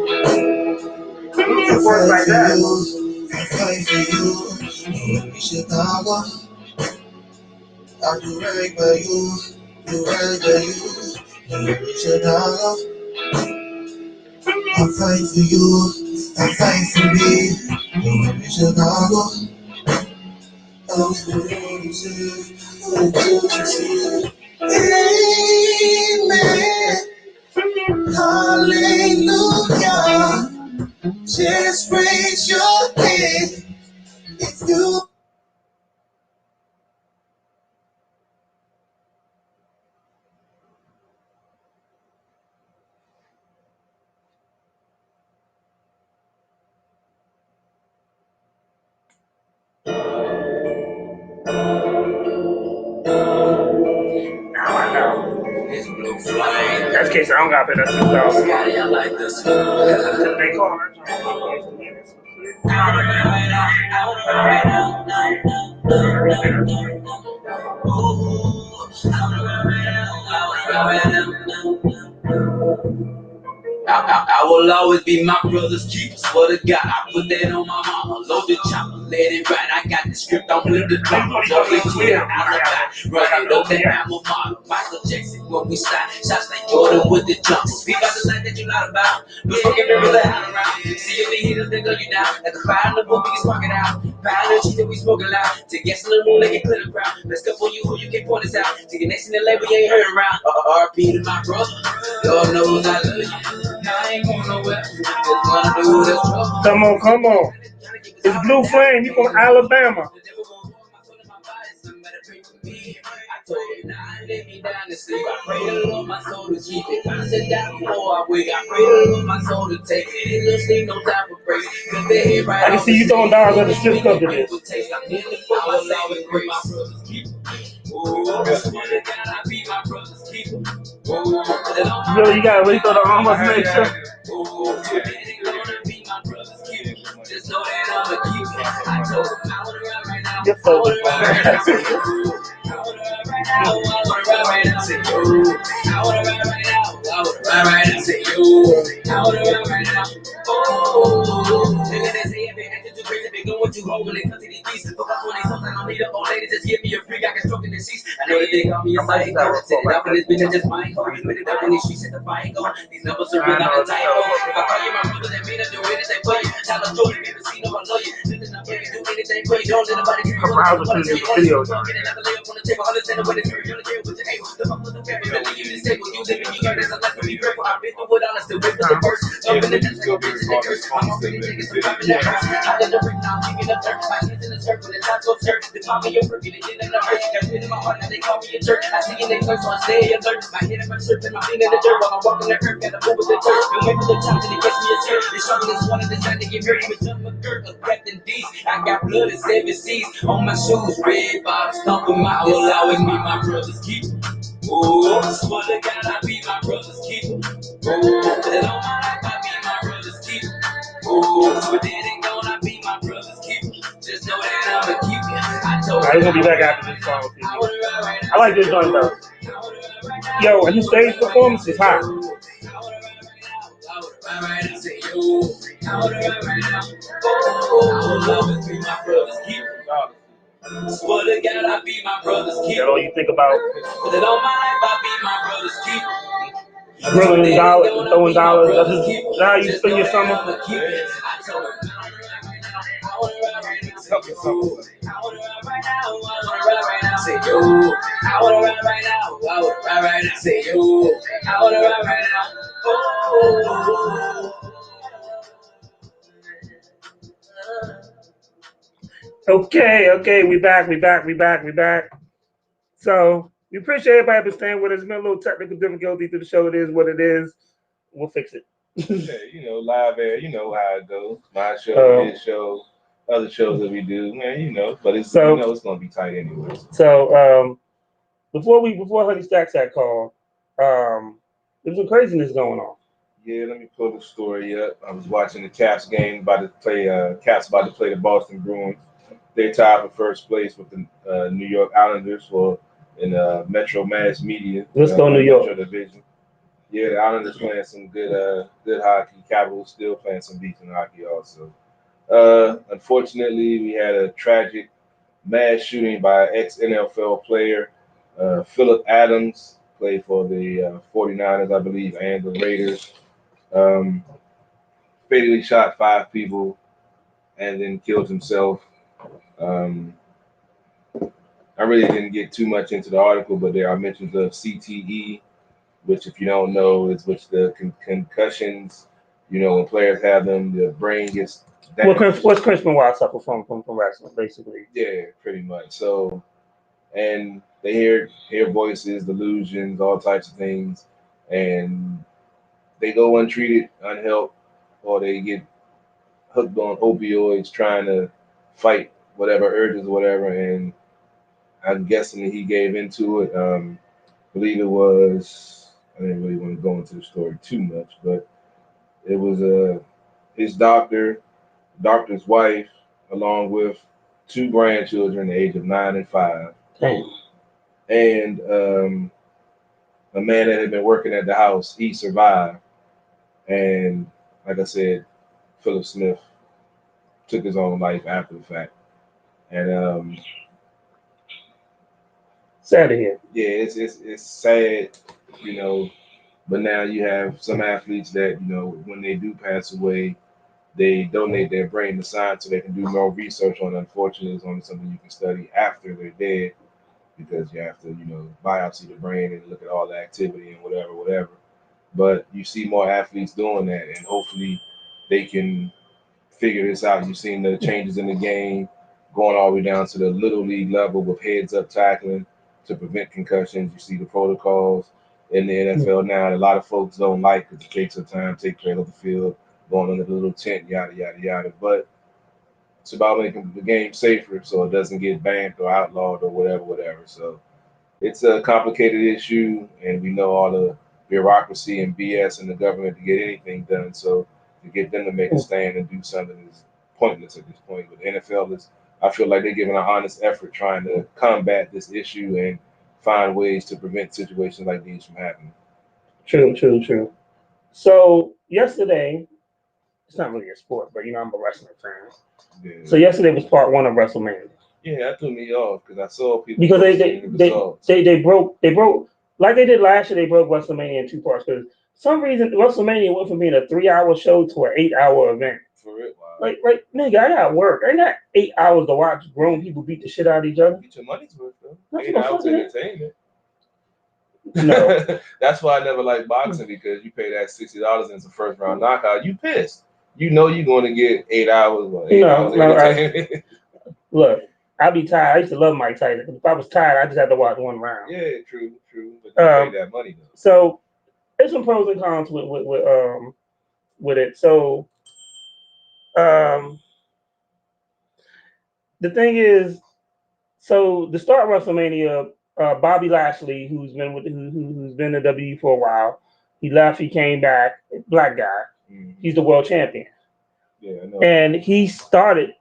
I fight for you. Don't worry, Chicago. I'll do right by you. Do right by you. Don't worry, Chicago. I fight for you. I fight for me. Don't worry, Chicago. I'll do amen. Hallelujah. Just raise your hand if you. Now I know. It's blue flame. That's the case. I don't got to pay that $2,000. Scotty, I like this one. They call her. I will always be my brother's keeper. Swear to God, I put that on my mama. Load the chopper, let it ride. I got the script, I'm flip the drama. Double clear, alibi. Running up that ammo model. Michael Jackson, when we slide. Shots like Jordan with the jumps. Speak out the life that you're not about. No fucking remember the hell around. See if they hit us, they gun you down. Like a fire in the book, we can spark it out. Pound and cheese that we smoking loud. Take gas in the room, like a clear the crowd. Let's go for you, who you can't point us out. Take it next in the label, you ain't heard around. RP to my brother. Lord knows I love you. I ain't going nowhere. Just gonna do this trouble. Come on, come on. It's Blue Flame. You from Alabama. I told you now, let me down to sleep. I pray the Lord my soul to keep it. I sit down before I wake. I pray the Lord my soul to take it. Ain't no sleep, no time for breaks. Cause they hit right I can see you throwing dollars at the strip club to this. I'm in the for my saving grace. My brother's keeper. Oh, I be my brother's keeper. Yo, you gotta wait till the almost make sure. Just know that I'm a keeper. I told him I wanna ride right now. You're so I wanna ride right now. I wanna ride right now. Say yo. I wanna ride right now. I wanna ride right now. Say yo. I wanna ride right now. Oh, nigga, they say if it acting too crazy, they going too hard when they come to these beats. Fuck up on these songs, I don't need a old lady. Just give me a freak, I can stroke in the sheets. I know that they call me a psycho. Set it up in this bitch, I just might go. Put it up in these streets, set the fire go. These numbers are real, not a typo. If I call you my brother, that mean I do anything for you. Tell them, Jordan, never seen no one know you. Nothing I'm breaking, do anything. everything great. Don't let nobody treat you Couple hours of videos. I got blood in 7 seas on my shoes, red bottoms, thumping my will always be my brother's keeper. Ooh, swear to God, I be my brother's keeper. Ooh, but all my life I be my brother's keeper. Ooh, but dead and gone, I be my brother's keeper. Just know that I'ma keep it. I told Alright, we're gonna be back after this song. I like this joint though. Yo, and his stage performance is hot. Swear to God, I be my brother's keeper. That's all you think about. But all my life, I be my brother's keeper. Grilling dollars and throwing dollars. That's how you spend your summer. Say yo, I wanna ride right now. I wanna ride right now. Say yo, I wanna ride right now. Oh. Okay, we back. So we appreciate everybody for staying with us. It's been a little technical difficulty through the show. It is what it is. We'll fix it. Yeah, you know, live air, you know how it goes. My show, his show, other shows that we do, man, you know. But it's you know it's gonna be tight anyway. So before Honey Staxx had called, there's some craziness going on. Yeah, let me pull the story up. I was watching the Caps game about to play the Boston Bruins. They tied for first place with the New York Islanders in Metro Mass Media. Let's go New York. Metro Division. Yeah, the Islanders playing some good hockey. Capitals still playing some decent hockey also. Unfortunately, we had a tragic mass shooting by ex-NFL player Philip Adams, played for the 49ers, I believe, and the Raiders. Fatally shot 5 people and then killed himself. Um, I really didn't get too much into the article, but there are mentions of CTE, which, if you don't know, is which the concussions. You know, when players have them, the brain gets damaged. What's Chris Benoit suffer from wrestling, basically? Yeah, pretty much. So, and they hear voices, delusions, all types of things, and they go untreated, unhelped, or they get hooked on opioids trying to fight whatever urges or whatever. And I'm guessing that he gave into it. I believe it was. I didn't really want to go into the story too much, but it was his doctor's wife, along with 2 grandchildren, the age of 9 and 5. Damn. And a man that had been working at the house. He survived, and like I said, Philip Smith took his own life after the fact. And sad to hear. yeah, it's sad, you know. But now you have some athletes that, you know, when they do pass away, they donate their brain to science so they can do more research on. Unfortunately, it's only something you can study after they're dead, because you have to, you know, biopsy the brain and look at all the activity and whatever. But you see more athletes doing that, and hopefully they can figure this out. You've seen the changes in the game going all the way down to the little league level with heads up tackling to prevent concussions. You see the protocols in the NFL now that a lot of folks don't like because it takes some time, take play off the field, going under the little tent, yada, yada, yada. But it's about making the game safer so it doesn't get banned or outlawed or whatever. So it's a complicated issue, and we know all the bureaucracy and BS in the government to get anything done. So to get them to make a stand and do something is pointless at this point. But the NFL I feel like they're giving an honest effort trying to combat this issue and find ways to prevent situations like these from happening. True. So yesterday, it's not really a sport, but you know I'm a wrestling fan. Yeah. So yesterday was part 1 of WrestleMania. Yeah, that threw me off because I saw people because they broke like they did last year. They broke WrestleMania in 2 parts because some reason WrestleMania went from being a 3-hour show to an 8-hour event. For it, wow. Like, nigga, I got work. I got 8 hours to watch grown people beat the shit out of each other. Get your money's worth though. That's 8 hours entertainment. No. That's why I never liked boxing, because you pay that $60 and it's a first round knockout. You pissed. You know you're going to get 8 hours or 8 hours entertainment. Look, I'd be tired. I used to love Mike Tyson. If I was tired, I just had to watch one round. Yeah, true. But you pay that money though. So there's some pros and cons with it. So the thing is, so to start WrestleMania, Bobby Lashley, who's been in WWE for a while, he left, he came back, black guy. Mm-hmm. He's the world champion. Yeah, I know. And he started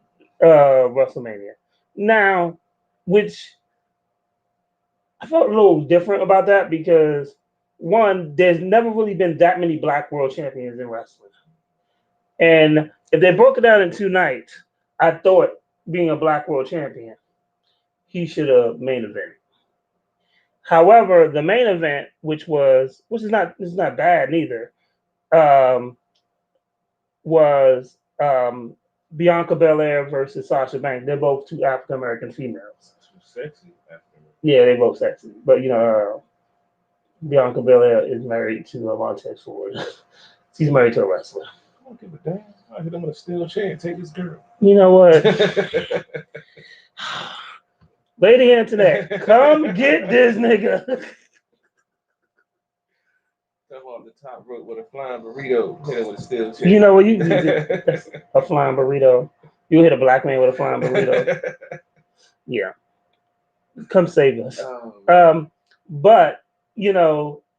WrestleMania. Now, which I felt a little different about that because one, there's never really been that many black world champions in wrestling. And if they broke it down in 2 nights, I thought being a black world champion, he should have main evented. However, the main event, which is not bad neither, was Bianca Belair versus Sasha Banks. They're both 2 African American females. Sexy. Yeah, they both sexy. But Bianca Belair is married to Montez Ford. She's married to a wrestler. I don't give a damn. I hit him with a steel chair. Take this girl. You know what? Lady Internet, come get this nigga. Come off the top rope with a flying burrito. Hit him with a steel chair. You know what? A flying burrito. You hit a black man with a flying burrito. Yeah. Come save us. But, and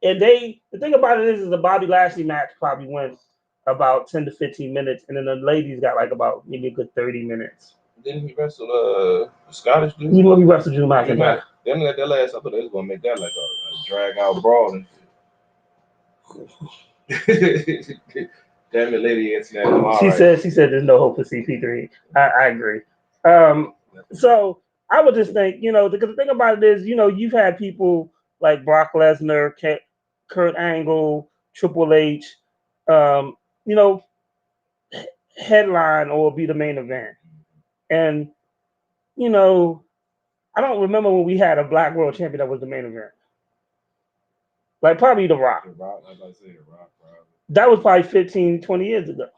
the thing about it is the Bobby Lashley match probably went about 10 to 15 minutes, and then the ladies got like about maybe a good 30 minutes. Didn't he wrestle Scottish dude? He wrestled Drew McIntyre. Them that last, I thought they was gonna make that like a drag out brawl and shit. Damn it, Lady Internet. She said there's no hope for CP3. I agree. So I would just think, because the thing about it is, you've had people like Brock Lesnar, Kurt Angle, Triple H, headline or be the main event. And, I don't remember when we had a black world champion that was the main event. Like probably The Rock. That was probably 15, 20 years ago.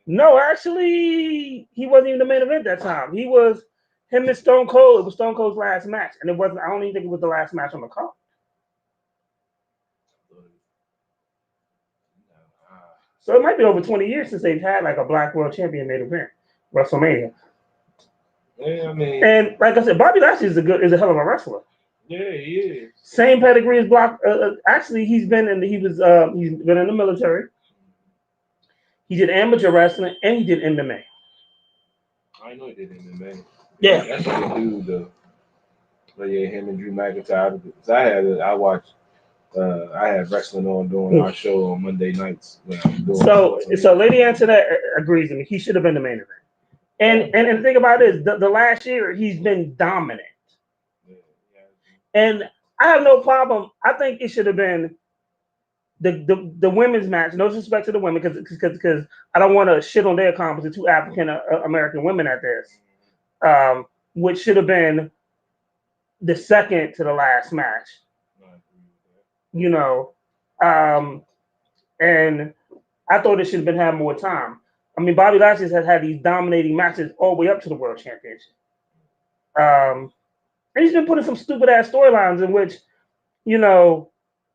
No, actually, he wasn't even the main event that time. He was him and Stone Cold. It was Stone Cold's last match. And it wasn't, I don't even think it was the last match on the card. So it might be over 20 years since they've had like a black world champion main event, WrestleMania. Yeah, I mean, and like I said, Bobby Lashley is a hell of a wrestler. Yeah, he is. Same pedigree as Brock. Actually, he's been in the military. He did amateur wrestling and he did MMA. I know he did MMA. Yeah, that's a good dude though. But yeah, him and Drew McIntyre. I had wrestling on during our show on Monday nights. When I was doing so Lady Antoinette agrees with me. He should have been the main event. And the thing about it is, the last year he's been dominant. And I have no problem. I think it should have been the women's match. No disrespect to the women, because I don't want to shit on their accomplishments. 2 African American women at this, which should have been the second to the last match. And I thought it should have been had more time. I mean, Bobby Lashley has had these dominating matches all the way up to the World Championship. And he's been putting some stupid ass storylines in which,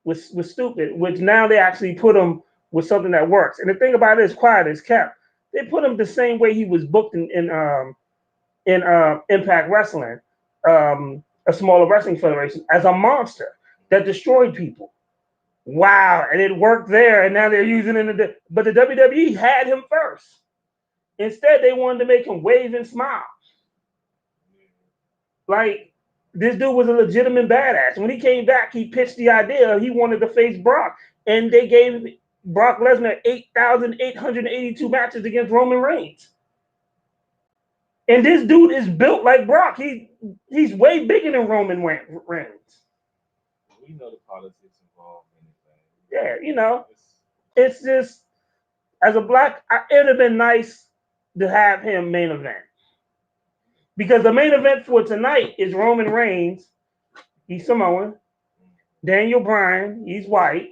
was stupid, which now they actually put him with something that works. And the thing about it is, quiet is kept. They put him the same way he was booked in Impact Wrestling, a smaller wrestling federation, as a monster that destroyed people. Wow, and it worked there, and now they're using it but the WWE had him first. Instead, they wanted to make him wave and smile. Like, this dude was a legitimate badass. When he came back, he pitched the idea he wanted to face Brock, and they gave Brock Lesnar 8,882 matches against Roman Reigns. And this dude is built like Brock. He's way bigger than Roman Reigns. We know the politics involved in it. Yeah, it's just, as a black, it would have been nice to have him main event. Because the main event for tonight is Roman Reigns, he's Samoan, Daniel Bryan, he's white,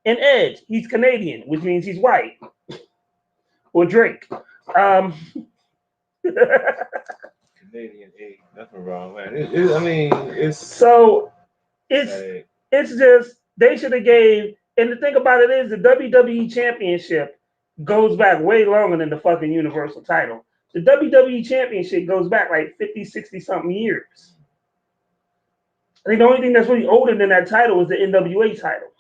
and Edge, he's Canadian, which means he's white. Or Drake. Canadian egg, nothing wrong, man. I mean, it's so it's just they should have gave. And the thing about it is, the WWE Championship goes back way longer than the fucking Universal title. The WWE Championship goes back like 50, 60 something years. I think the only thing that's really older than that title is the NWA title.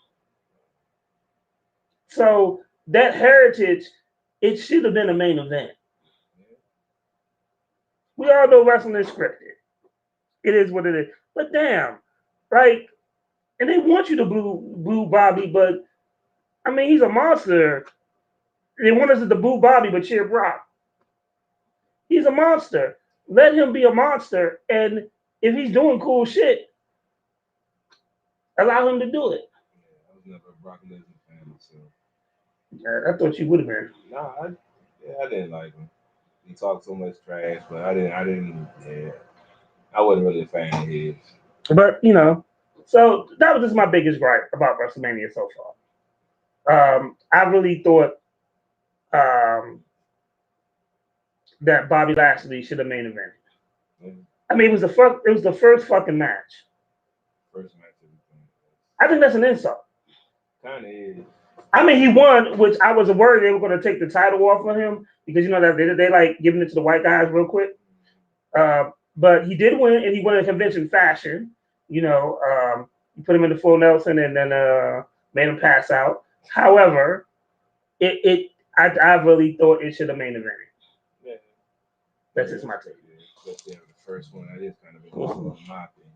So that heritage, it should have been a main event. We all know wrestling is scripted. It is what it is. But damn, like, and they want you to boo Bobby, but I mean, he's a monster. They want us to boo Bobby, but cheer Brock. He's a monster. Let him be a monster, and if he's doing cool shit, allow him to do it. Yeah, I was never a Brock Lesnar fan, so. I thought you would have been. Nah, I didn't like him. He talked so much trash, but I didn't. Yeah, I wasn't really a fan of his. But you know, so that was just my biggest gripe about WrestleMania so far. I really thought that Bobby Lashley should have main event. Mm-hmm. I mean, it was the first fucking match. First match of the thing. I think that's an insult. Kind of is. I mean, he won, which I was worried they were going to take the title off of him because you know that they like giving it to the white guys real quick. But he did win, and he won in convention fashion. You know, you put him in the full Nelson and then made him pass out. However, I really thought it should have main event. Yeah. That's just my take. Yeah, especially the first one. That is kind of an my opinion.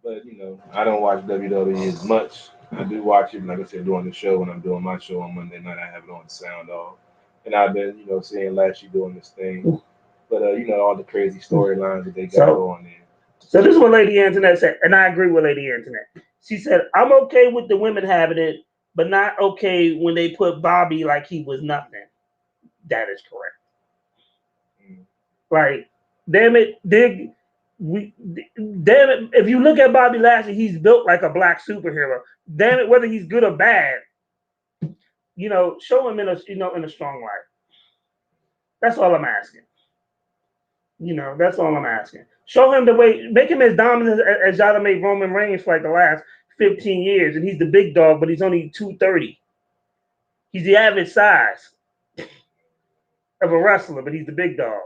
But you know, I don't watch WWE as much. I do watch it, like I said, during the show when I'm doing my show on Monday night. I have it on the sound off, and I've been, you know, seeing Lashley doing this thing. But you know, all the crazy storylines that they got going in. So this is what Lady Antoinette said, and I agree with Lady Antoinette. She said, "I'm okay with the women having it, but not okay when they put Bobby like he was nothing." That is correct. Like, damn it, if you look at Bobby Lashley, he's built like a black superhero. Damn it, whether he's good or bad, you know, show him in a strong light. That's all I'm asking. You know, that's all I'm asking. Show him the way, make him as dominant as y'all made Roman Reigns for like the last 15 years, and he's the big dog, but he's only 230. He's the average size of a wrestler, but he's the big dog.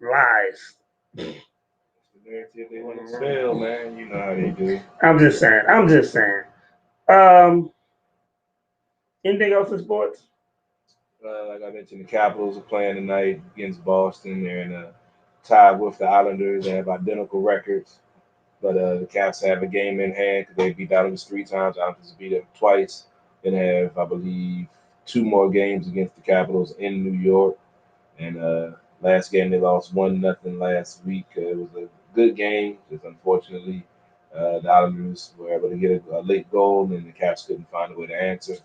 Lies. Narrative they want to sell, man. You know how they do. I'm just saying. Anything else in sports? Like I mentioned, the Capitals are playing tonight against Boston. They're in a tie with the Islanders. They have identical records, but the Caps have a game in hand because they beat the Islanders 3 times. The Islanders beat them twice. Then have, I believe, 2 more games against the Capitals in New York. And last game they lost 1-0 last week. It was a good game. Just unfortunately, the Islanders were able to get a late goal, and the Caps couldn't find a way to answer.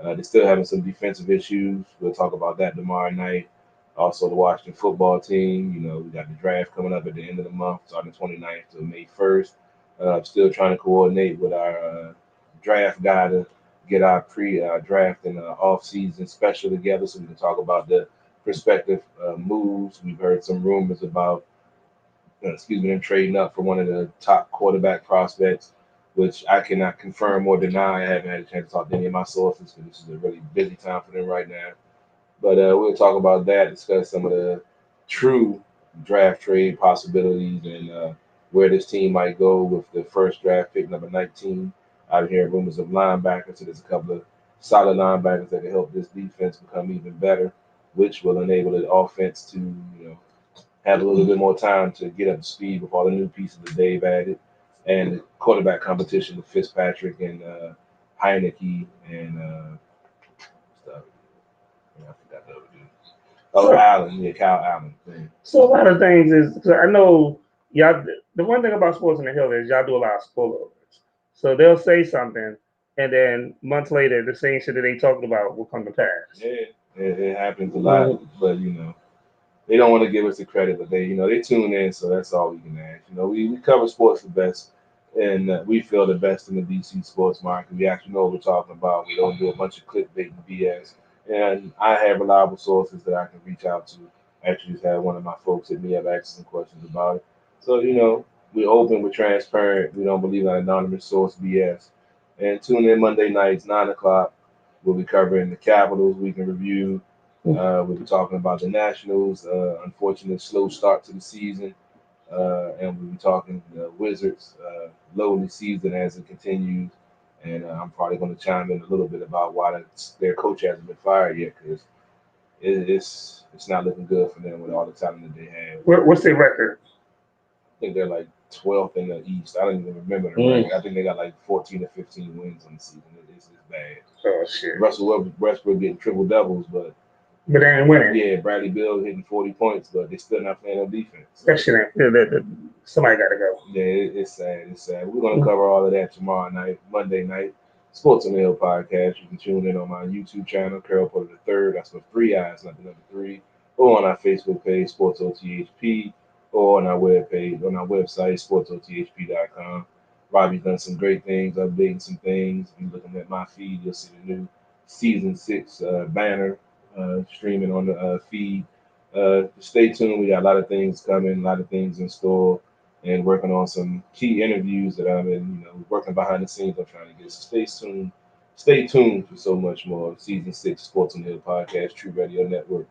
They're still having some defensive issues. We'll talk about that tomorrow night. Also, the Washington football team. You know, we got the draft coming up at the end of the month, starting the 29th to May 1st. I'm still trying to coordinate with our draft guy to get our pre-draft and off-season special together so we can talk about the prospective moves. We've heard some rumors about, them trading up for one of the top quarterback prospects, which I cannot confirm or deny. I haven't had a chance to talk to any of my sources because this is a really busy time for them right now. But we'll talk about that, discuss some of the true draft trade possibilities and where this team might go with the first draft pick, number 19. I've heard rumors of linebackers, so there's a couple of solid linebackers that can help this defense become even better, which will enable the offense to, have a little bit more time to get up to speed with all the new pieces that they've added, and the quarterback competition with Fitzpatrick and Heineke and stuff. I forgot the other dude. Oh, Allen, Kyle Allen. Man. So a lot of things is, I know y'all. The one thing about Sports on the Hill is y'all do a lot of spillovers. So they'll say something, and then months later, the same shit that they talked about will come to pass. Yeah, it happens a lot, but they don't want to give us the credit, but they tune in, so that's all we can ask. We cover sports the best, and we feel the best in the DC sports market. We actually know what we're talking about. We don't do a bunch of clickbait and BS, and I have reliable sources that I can reach out to. Actually, just had one of my folks hit me up asking some questions about it. So we're open, we're transparent. We don't believe in anonymous source BS. And tune in Monday nights, 9 o'clock. We'll be covering the Capitals Week in Review. We'll be talking about the Nationals, unfortunate slow start to the season, and we'll be talking the Wizards, lonely season as it continues. And I'm probably going to chime in a little bit about why their coach hasn't been fired yet, because it's not looking good for them with all the talent that they have. What's their record? I think they're like 12th in the East. I don't even remember the record. I think they got like 14 or 15 wins on the season. It's bad. Oh shit. Russell Westbrook getting triple doubles, but they ain't winning. Yeah, Bradley Beal hitting 40 points, but they still not playing on defense. That shit ain't. Somebody got to go. Yeah, it's sad. It's sad. We're gonna cover all of that tomorrow night, Monday night. Sports on the Hill podcast. You can tune in on my YouTube channel, Carol Porter the Third. That's with 3 eyes, not the number 3. Or on our Facebook page, Sports OTHP, or on our webpage, on our website, sportsothp.com. Robbie's done some great things, updating some things. If you're looking at my feed, you'll see the new season 6 banner streaming on the feed. Stay tuned. We got a lot of things coming, a lot of things in store, and working on some key interviews that I've been, working behind the scenes. I'm trying to get. So stay tuned. Stay tuned for so much more. Season 6 Sports on the Hill podcast, True Radio Network.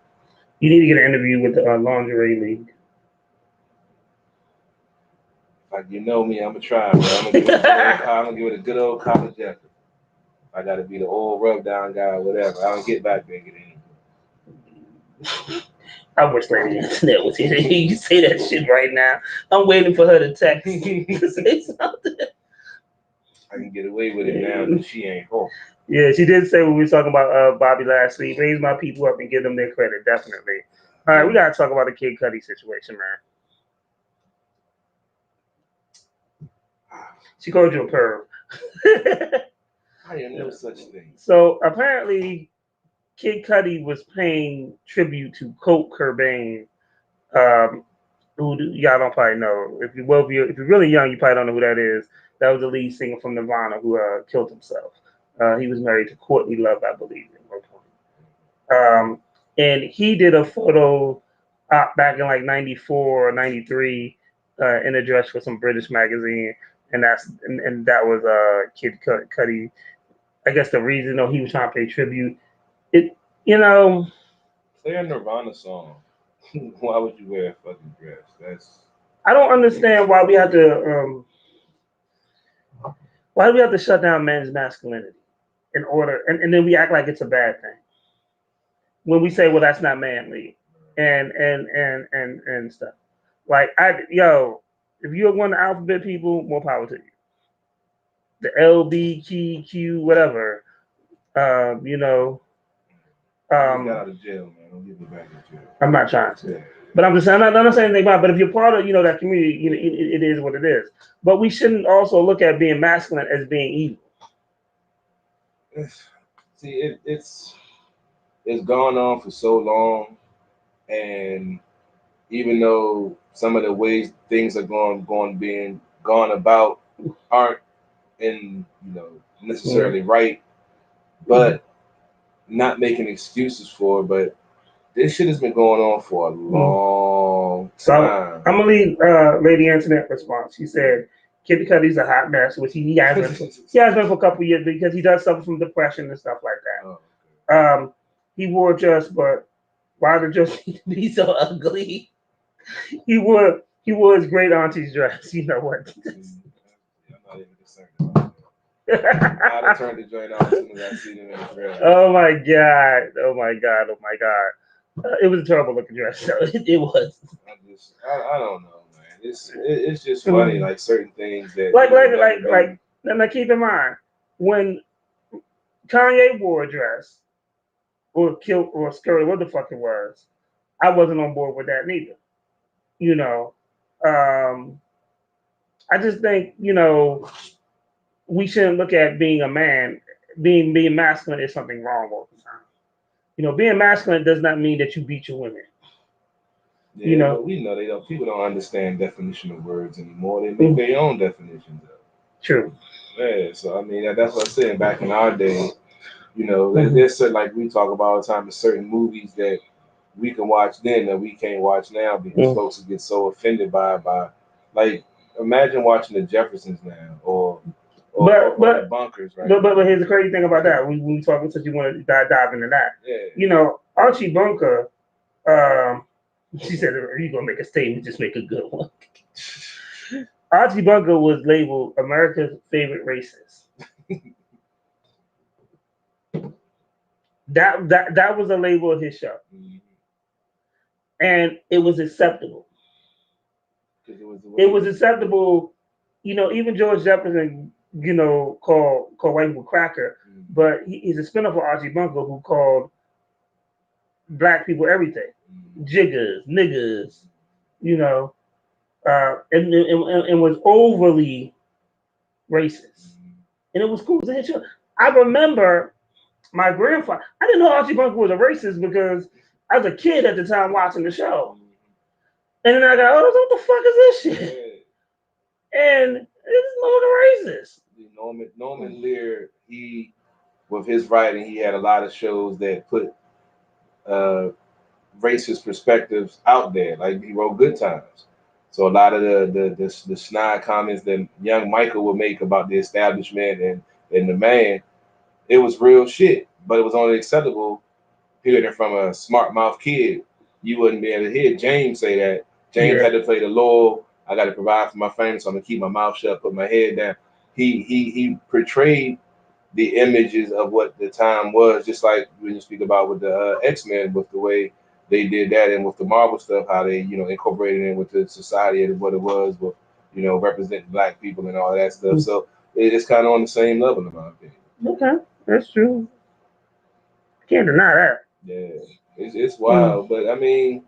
You need to get an interview with the Lingerie League. Like you know me, I'm gonna try, bro. I'm gonna give it a good old college effort. I gotta be the old rub down guy or whatever. I don't get back there and get in. I wish Lady Internet was here. You say that shit right now. I'm waiting for her to text to say something. I can get away with it now that she ain't home. Yeah, she did say when we were talking about Bobby last week. Raise my people up and give them their credit, definitely. All right, we gotta talk about the Kid Cudi situation, man. She called you a perv. I didn't know such thing. So apparently, Kid Cudi was paying tribute to Kurt Cobain, who y'all don't probably know. If you're really young, you probably don't know who that is. That was the lead singer from Nirvana who killed himself. He was married to Courtney Love, I believe, at one point. And he did a photo back in like '94 or '93 in a dress for some British magazine, and that was Kid Cudi. I guess the reason he was trying to pay tribute. Play a Nirvana song. Why would you wear a fucking dress? I don't understand why we have to shut down men's masculinity in order, and then we act like it's a bad thing when we say, well, that's not manly, and stuff. Like if you're one of the alphabet people, more power to you. The LBGQ, whatever, got out of jail, man. Don't get me back in jail. I'm not trying to. Yeah. But I'm just saying, I'm not saying anything about it. But if you're part of, that community, it is what it is. But we shouldn't also look at being masculine as being evil. See, it's gone on for so long, and even though some of the ways things are being gone about aren't necessarily right, but not making excuses for it, but this shit has been going on for a long time. I'm gonna leave Lady Internet response. She said Kid Cudi's a hot mess, which he has been for a couple of years because he does suffer from depression and stuff like that. Oh, okay. He wore a dress, but why the dress be so ugly? He wore his great auntie's dress. You know what? I'm not even concerned about that. I'd have turned the joint out as soon as I see them in the dress. Oh my god! Oh my god! Oh my god! It was a terrible looking dress. So it was. I don't know, man. It's just funny, like certain things that like. Now keep in mind when Kanye wore a dress or kilt or skirt, what the fuck it was, I wasn't on board with that neither. I just think we shouldn't look at being a man, being masculine is something wrong all the time. Being masculine does not mean that you beat your women. Yeah, but we know they don't. People don't understand definition of words anymore. They make their own definitions of it. True. Yeah, so I mean that's what I'm saying. Back in our day, there's certain, like we talk about all the time, there's certain movies that we can watch then that we can't watch now because folks get so offended by like imagine watching the Jeffersons now or the Bunkers, right? But here's the crazy thing about that. When we talking, since you want to dive into that, Yeah. Archie Bunker. She said, "Are you gonna make a statement? Just make a good one." Archie Bunker was labeled America's favorite racist. That was a label of his show, and it was acceptable. It was acceptable. Even George Jefferson, called white people cracker, but he's a spinoff of Archie Bunker who called black people everything, jiggers, niggas, and was overly racist, and it was cool. I remember my grandfather. I didn't know Archie Bunker was a racist because I was a kid at the time watching the show, and then I got, oh, what the fuck is this shit? And it's no racist. Norman Lear, he with his writing, he had a lot of shows that put racist perspectives out there. Like he wrote Good Times. So a lot of the snide comments that young Michael would make about the establishment and the man, it was real shit. But it was only acceptable hearing it from a smart mouth kid. You wouldn't be able to hear James say that. James had to play the loyal. I got to provide for my family, so I'm gonna keep my mouth shut, put my head down. He portrayed the images of what the time was, just like when you speak about with the X-Men, with the way they did that, and with the Marvel stuff, how they incorporated it with the society and what it was, with representing black people and all that stuff. So it's kind of on the same level, in my opinion. Okay, that's true. Can't deny that. Yeah, it's wild, but I mean,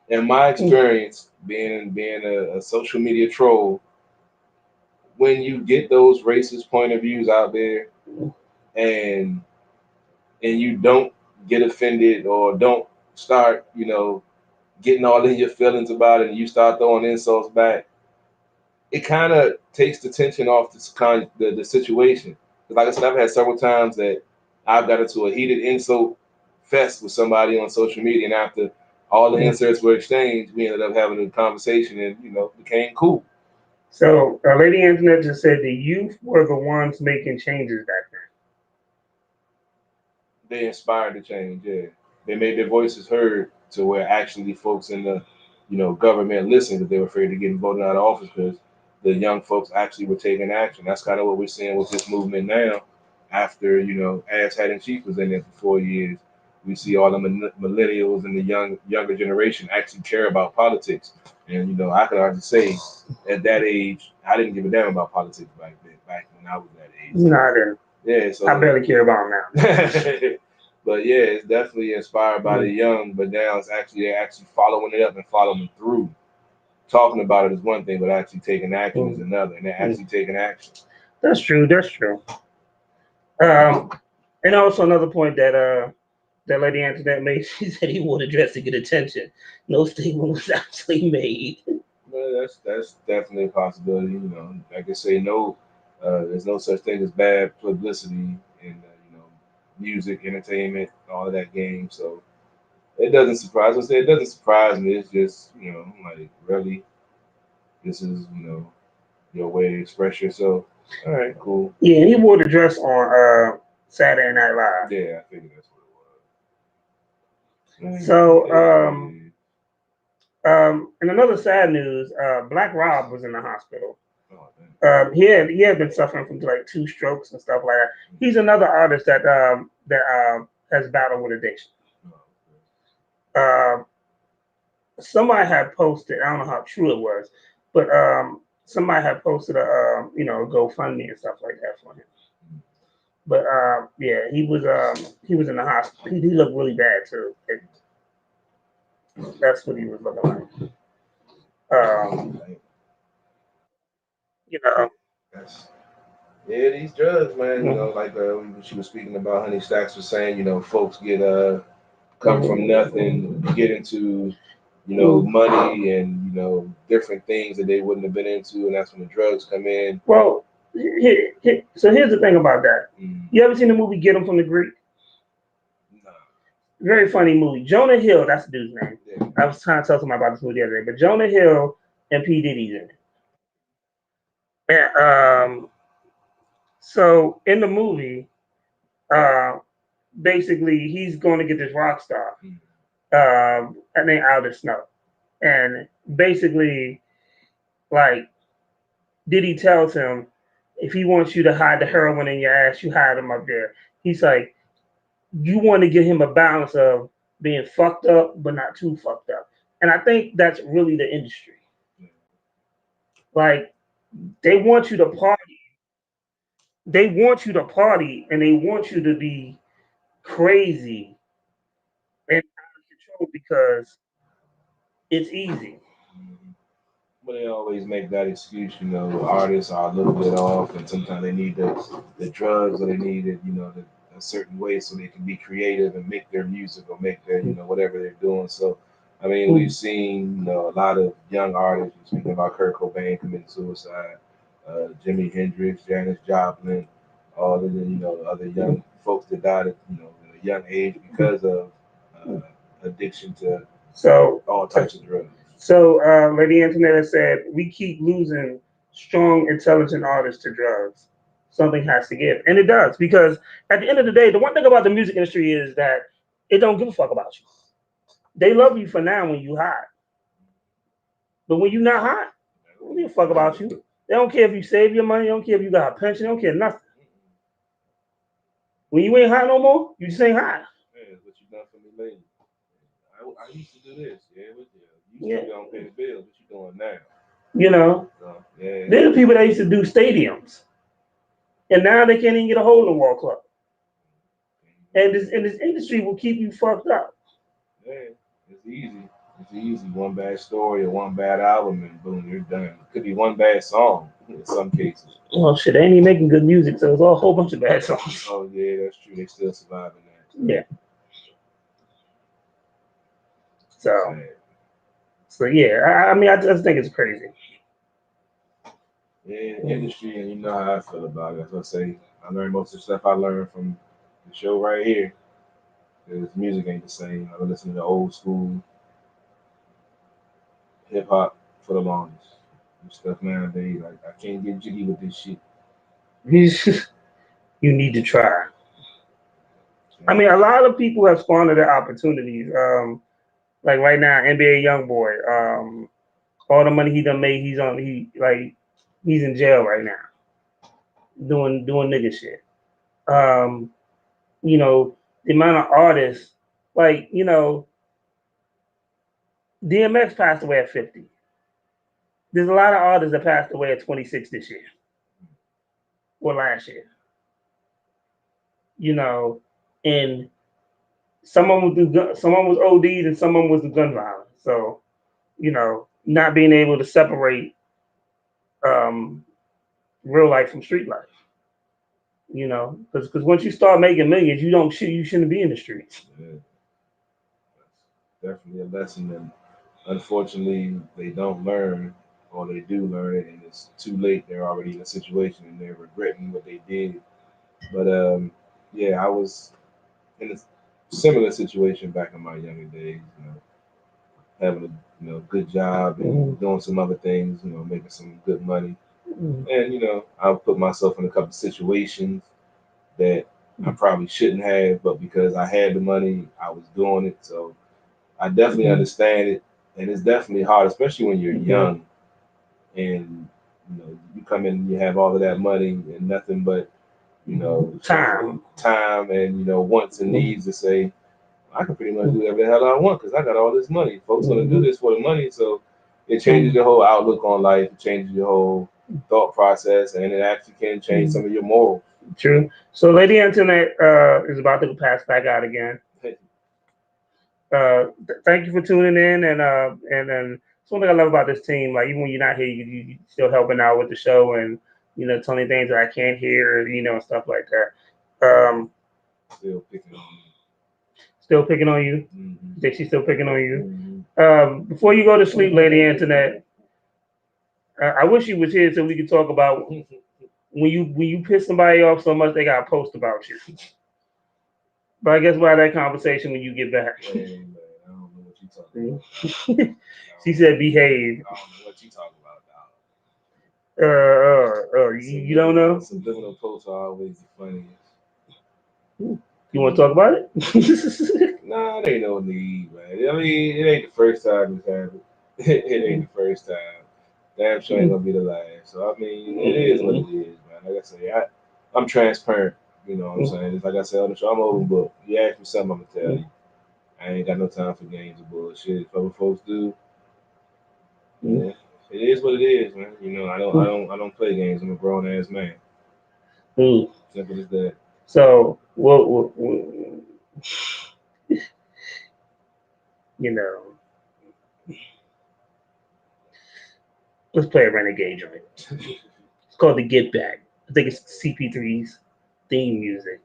in my experience, being a social media troll, when you get those racist point of views out there, and you don't get offended or don't start, getting all in your feelings about it, and you start throwing insults back, it kind of takes the tension off the situation. Like I said, I've had several times that I've got into a heated insult fest with somebody on social media, and after all the inserts were exchanged, we ended up having a conversation, and became cool. So, Lady Antoinette just said the youth were the ones making changes back then. They inspired the change. Yeah, they made their voices heard to where actually folks in the government listened, because they were afraid of getting voted out of office, because the young folks actually were taking action. That's kind of what we're seeing with this movement now. After Ass Hat and Chief was in there for 4 years, we see all the millennials and the younger generation actually care about politics. And I can honestly say, at that age, I didn't give a damn about politics back then. Back when I was that age. No, I didn't. Yeah, so I barely care about them now. But yeah, it's definitely inspired by the young. But now it's actually following it up and following through. Talking about it is one thing, but actually taking action is another, and they're actually taking action. That's true. That's true. And also another point that Lady Antoinette made, she said he wore the dress to get attention. No statement was actually made. Well, that's definitely a possibility. Like I say, no, there's no such thing as bad publicity in music, entertainment, all of that game. So it doesn't surprise us. It doesn't surprise me. It's just like, really, this is your way to express yourself. All right, cool. Yeah, and he wore the dress on Saturday Night Live. Yeah, I figured that's what it was. So, in another sad news, Black Rob was in the hospital. He had been suffering from like 2 strokes and stuff like that. He's another artist that has battled with addiction. Somebody had posted, I don't know how true it was, but somebody had posted a GoFundMe and stuff like that for him. But yeah, he was in the hospital. He looked really bad too. That's what he was looking like. You know. Yeah, these drugs, man. You know, like when she was speaking about Honey Stacks was saying, you know, folks get come from nothing, get into, you know, money and you know different things that they wouldn't have been into, and that's when the drugs come in. Well, so here's the thing about that. Mm, You ever seen the movie Get 'Em from the Greek? nah, Very funny movie. Jonah Hill, that's the dude's name. yeah. I was trying to tell somebody about this movie the other day, but Jonah Hill and P. Diddy's in it. And, so in the movie, uh, basically he's going to get this rock star, Mm, and they out of snow. And basically, like Diddy tells him, if he wants you to hide the heroin in your ass, you hide him up there. He's like, you want to give him a balance of being fucked up, but not too fucked up. And I think that's really the industry. yeah. Like they want you to party. They want you to party, and they want you to be crazy and out of control because it's easy. Mhm. But they always make that excuse, you know, the artists are a little bit off, and sometimes they need the drugs or they need it, you know, a certain way so they can be creative and make their music or make their, you know, whatever they're doing. So, I mean, we've seen, you know, a lot of young artists. Speaking about Kurt Cobain committing suicide, Jimi Hendrix, Janis Joplin, all of the, you know, other young folks that died at, you know, at a young age because of addiction to So, all types of drugs. Lady Antoinette said, we keep losing strong, intelligent artists to drugs. Something has to give. And it does, because at the end of the day, the one thing about the music industry is that it don't give a fuck about you. They love you for now when you hot. But when you're not hot, they don't give a fuck about you. They don't care if you save your money, they don't care if you got a pension, they don't care nothing. When you ain't hot no more, you just ain't hot. Yeah, what you done for me lately? I used to do this. Yeah, but yeah, you Yeah. still don't pay the bills. What you doing now? You know, So, yeah, they're the people that used to do stadiums. And now they can't even get a hole in the wall club. And this industry will keep you fucked up. yeah, it's easy. It's easy. One bad story or one bad album, and boom, you're done. It could be one bad song in some cases. Well, shit, they ain't even making good music, so it's all a whole bunch of bad songs. Oh yeah, that's true. They still surviving that. So, Yeah. So, sad. so yeah, I mean, I just think it's crazy. Yeah, industry, and you know how I feel about it. As I say, I learned most of the stuff I learned from the show right here. Because music ain't the same. I've been listening to old school hip hop for the longest. And stuff nowadays, I can't get jiggy with this shit. You need to try. I So, mean, a lot of people have squandered their opportunities. Like right now, NBA YoungBoy, all the money he done made, he's in jail right now, doing nigga shit. Um, you know, the amount of artists, like DMX passed away at 50. There's a lot of artists that passed away at 26 this year or last year. You know, and someone was OD'd and someone was the gun violence. So not being able to separate um, real life from street life. Because once you start making millions, you shouldn't be in the streets. yeah, that's definitely a lesson that unfortunately they don't learn, or they do learn it, and it's too late. They're already in a situation and they're regretting what they did. But yeah, I was in a similar situation back in my younger days. You know, having a good job and doing some other things. You know, making some good money. Mm-hmm. And I put myself in a couple of situations that I probably shouldn't have, but because I had the money, I was doing it. So I definitely understand it, and it's definitely hard, especially when you're young and you come in and you have all of that money and nothing but Time. time and wants and needs to say I can pretty much do whatever the hell I want because I got all this money. Folks gonna do this for the money, so it changes your whole outlook on life. It changes your whole thought process, and it actually can change some of your morals. True. So Lady Antoinette is about to pass back out again. Thank you for tuning in, and then it's one thing I love about this team. Like even when you're not here, you still helping out with the show, and you know, telling things that I can't hear, you know, and stuff like that. Still picking on me. Still picking on you. Mm-hmm. Think she's still picking on you. Mm-hmm. Before you go to sleep, Lady Antoinette, I wish you was here so we could talk about when you piss somebody off so much they got to post about you. But I guess we'll have that conversation when you get back. Hey, man, I don't know what you talking about. She said behave. I don't know what you talking about, dog. You don't know? Subliminal posts are always the funniest. You want to talk about it? Nah, there ain't no need, man. I mean, it ain't the first time it's happened. It ain't the first time. Damn sure ain't gonna be the last. So I mean, it is what it is, man. Like I say, I'm transparent. You know what I'm saying? It's like I said on the show, I'm open book. You ask me something, I'm gonna tell you. I ain't got no time for games or bullshit. If other folks do, yeah, it is what it is, man. You know, I don't play games. I'm a grown ass man. Simple as that. So, you know, let's play a renegade joint. It's called the Get Back. I think it's CP3's theme music.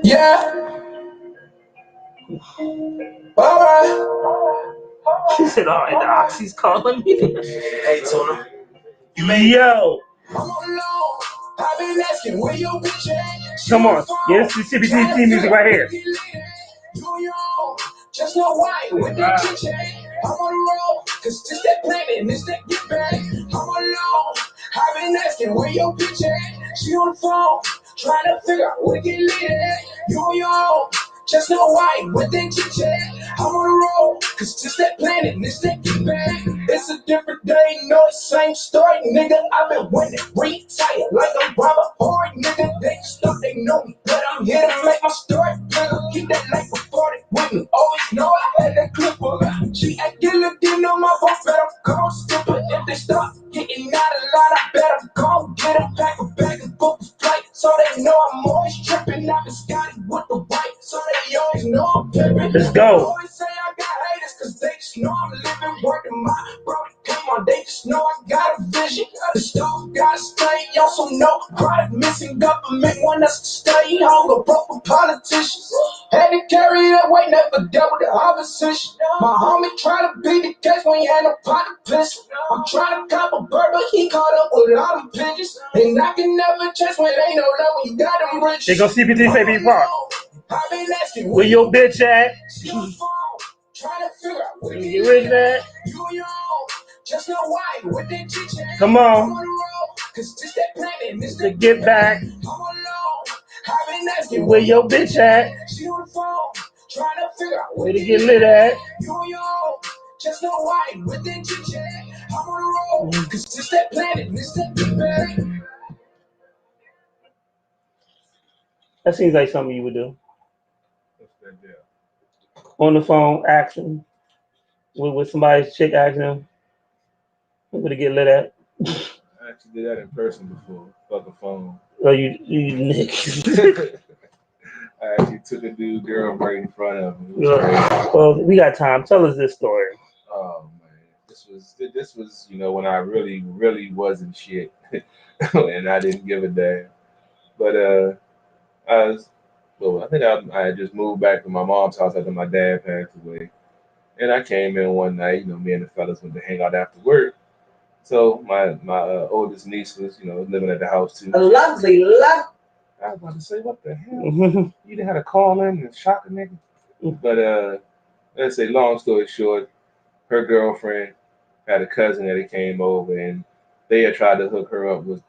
Yeah. All right. She said, "All right, Doc, she's calling me." Hey, Tuna. Yo, I'm on low. I've been asking where your bitch at. come on. Yeah, this is CP3's theme music right here. Just know why with that kitchen. I'm on the road, cause this that planning, this that get back. I'm alone. I've been asking where your bitch at. She on the phone, trying to figure out where to get lit at. You on your own. Just know why with that chit-chat. I'm on the road, cause this that planet, this that get back. It's a different day, no same story, nigga. I've been winning, retired like I'm Robert Horry, nigga. They just thought they know me, but I'm here to make my story bigger. Keep that life for 40 with me. Always know I had that clip of her. She act didn't know my voice, better go skipper. If they start getting out a lot, I better go get a pack of bags and book a flight. So they know I'm always tripping. I've been Scotty with the white, so they always know I'm pimping. Let's go. I always say I got haters, cause they just know I'm living, working my brody. Come on, they just know I got a vision. The stove gotta stay, also know product missing government want us to stay home. Broke for politicians. Had to carry that weight, never dealt with the opposition. My homie tried to beat the case when he had no pocket pistol. I'm trying to cop a bird, but he caught up with a lot of pigeons. And I can never chase when ain't no love when you got them riches. They go CP3 baby rock. I've been asking Where your bitch at? She on the phone, trying to figure out where to You get rich at? You on your own, just know why with that chit-chat. Come I'm on. on the road, cause this that planet, this To that get back. I'm alone. I've been asking Where your bitch at? She on the phone, trying to figure out Where to get lit at? You on your own, just know why with that chit-chat. I'm on the road, cause this that planet, this that big bang. That seems like something you would do. What's that deal? On the phone, asking with somebody's chick asking them where to get lit at. I actually did that in person before. Fuck a phone. Oh, you niggas. I actually took a dude girl right in front of him. It was Yeah. crazy. Well, we got time. Tell us this story. Oh man, this was when I really wasn't shit, and I didn't give a damn. But I was well, I think I had just moved back to my mom's house after my dad passed away, and I came in one night. You know, me and the fellas went to hang out after work. So my oldest niece was living at the house too. Lovely. I was about to say, what the hell? You didn't have to call in and shock a nigga. But let's say, long story short, her girlfriend had a cousin that came over, and they had tried to hook her up with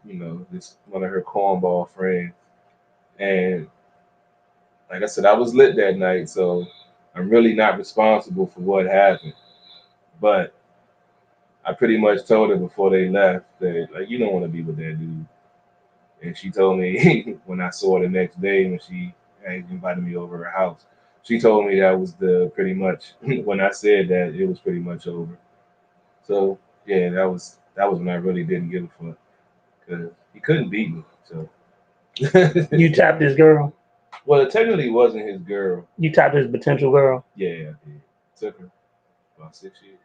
this one of her cornball friends. And like I said, I was lit that night, so I'm really not responsible for what happened. But I pretty much told her before they left that like you don't want to be with that dude. And she told me when I saw her the next day when she had invited me over her house. She told me that was the pretty much when I said that it was pretty much over. So yeah, that was when I really didn't give a fuck because he couldn't beat me. So You tapped this girl. well, it technically wasn't his girl. You tapped his potential girl. Yeah, I did. Took her about 6 years.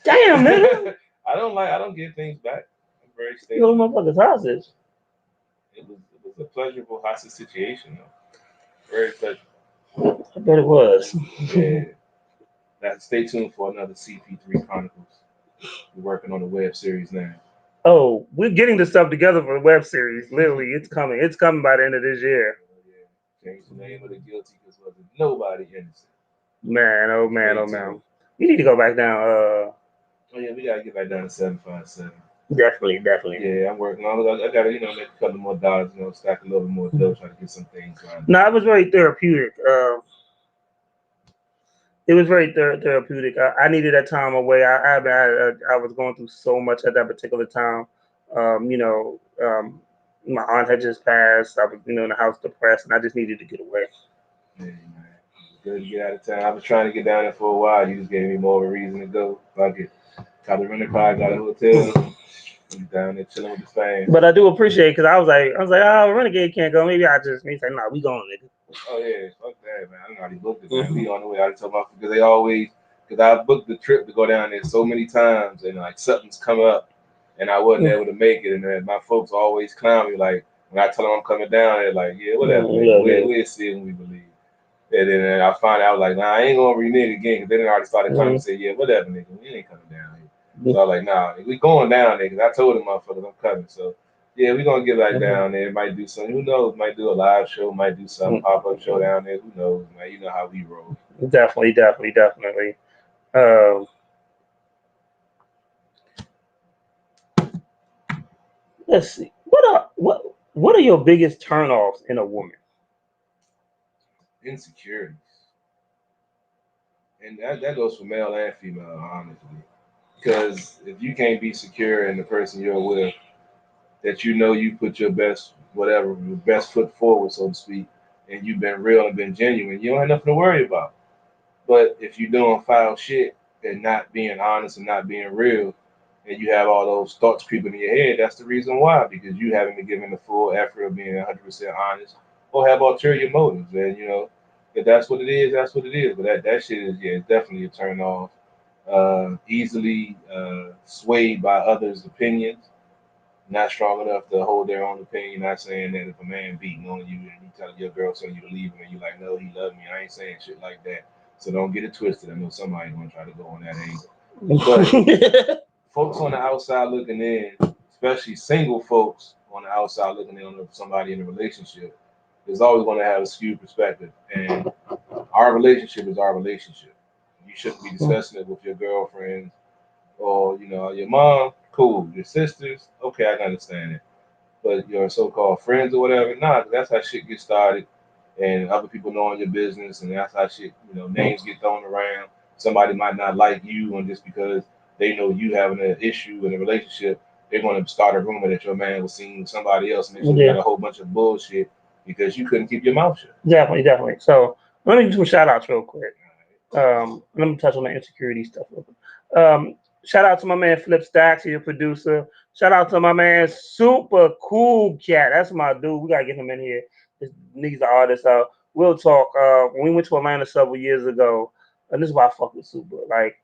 Damn, nigga. I don't give things back. I'm very You know, stable. motherfuckers hostage. It was a pleasurable hostage situation though. Very pleasurable. I bet it was. Yeah. Now stay tuned for another CP3 Chronicles. We're working on a web series now. Oh, we're getting the stuff together for the web series. Literally, it's coming. It's coming by the end of this year. Yeah. Change the name of the guilty because wasn't nobody innocent. Man, oh man, Stay oh tuned. man. You need to go back down. Oh yeah, we gotta get back down to 757. Definitely, definitely. Yeah, I'm working on it. I gotta, make a couple more dollars, stack a little more dough, try to get some things lined No, up. it was very therapeutic. It was very therapeutic. I needed that time away. I was going through so much at that particular time. You know, my aunt had just passed. I was, in the house depressed, and I just needed to get away. Yeah, man. It's good to get out of town. I was trying to get down there for a while. You just gave me more of a reason to go. Fuck it. Got to rent a car, got a hotel. I'm down there chilling with the fam. But I do appreciate because I was like, oh, Renegade can't go. Maybe I just. He said, nah, we going, nigga. Oh yeah, fuck that, man. I already booked it, man. We on the way. I told my because they always because I booked the trip to go down there so many times and like something's come up and I wasn't able to make it and then my folks always clown me like when I tell them I'm coming down, they're like, yeah, whatever, nigga. We'll see it when we believe. And then I find out like, nah, I ain't gonna renege again because they already started coming and say, yeah, whatever, nigga, we ain't coming down here. So I was like, nah, we going down there because I told them motherfuckers I'm coming. So yeah, we gonna get back down there. Might do something. Who knows? Might do a live show. Might do some pop up show down there. Who knows, man? You know how we roll. Definitely, definitely, definitely. Um, let's see. What are your biggest turnoffs in a woman? Insecurities, and that goes for male and female, honestly. Because if you can't be secure in the person you're with, that you put your best whatever your best foot forward, so to speak, and you've been real and been genuine, you don't have nothing to worry about. But if you're doing foul shit and not being honest and not being real, and you have all those thoughts creeping in your head, that's the reason why. Because you haven't been given the full effort of being 100% honest, or have ulterior motives. And if that's what it is, that's what it is. But that shit is it's definitely a turn off. Easily swayed by others' opinions, not strong enough to hold their own opinion. Not saying that if a man beating on you and you tell your girl telling you to leave him and you like, no, he loved me. I ain't saying shit like that. So don't get it twisted. I know somebody's gonna try to go on that angle. But folks on the outside looking in, especially single folks on the outside looking in on somebody in a relationship, is always gonna have a skewed perspective. And our relationship is our relationship. You shouldn't be discussing it with your girlfriends or your mom. Cool. Your sisters, okay, I can understand it. But your so-called friends or whatever, nah, that's how shit gets started, and other people knowing your business, and that's how shit, names get thrown around. Somebody might not like you, and just because they know you having an issue in a relationship, they're going to start a rumor that your man was seen with somebody else, and they got a whole bunch of bullshit because you couldn't keep your mouth shut. Definitely, definitely. So let me do some shout outs real quick. Let me touch on the insecurity stuff real quick. Shout out to my man Flip Stacks, your producer. Shout out to my man Super Cool Cat. That's my dude. We gotta get him in here. This nigga's an artist. We'll talk. When we went to Atlanta several years ago, and this is why I fuck with Super. Like,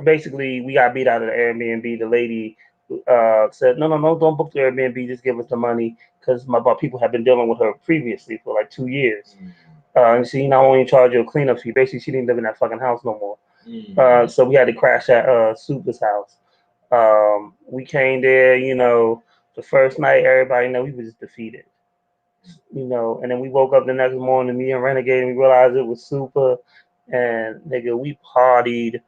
basically, we got beat out of the Airbnb. The lady said, no, no, no, don't book the Airbnb. Just give us the money because my people have been dealing with her previously for like 2 years. And she not only charged you a cleanup fee, basically she didn't live in that fucking house no more. So we had to crash at Super's house. We came there, the first night, everybody we were just defeated. And then we woke up the next morning, me and Renegade, and we realized it was Super. And nigga, we partied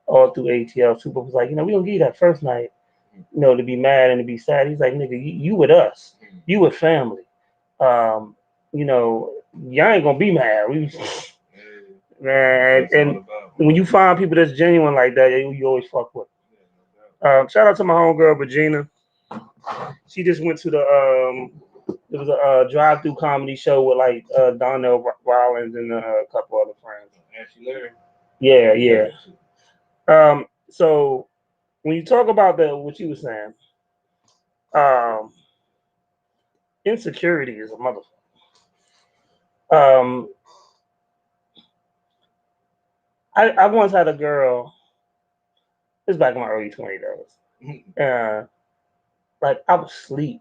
all through ATL. Super was like, we don't give you that first night, to be mad and to be sad. He's like, nigga, you with us. You with family. Y'all ain't gonna be mad. Man, and when you find people that's genuine like that, you always fuck with. Shout out to my homegirl Regina. She just went to it was a drive-through comedy show with like Donnell Rollins and a couple other friends. Yeah, yeah. So when you talk about what you were saying, um, insecurity is a motherfucker. I once had a girl It's back in my early 20s. Like I was asleep,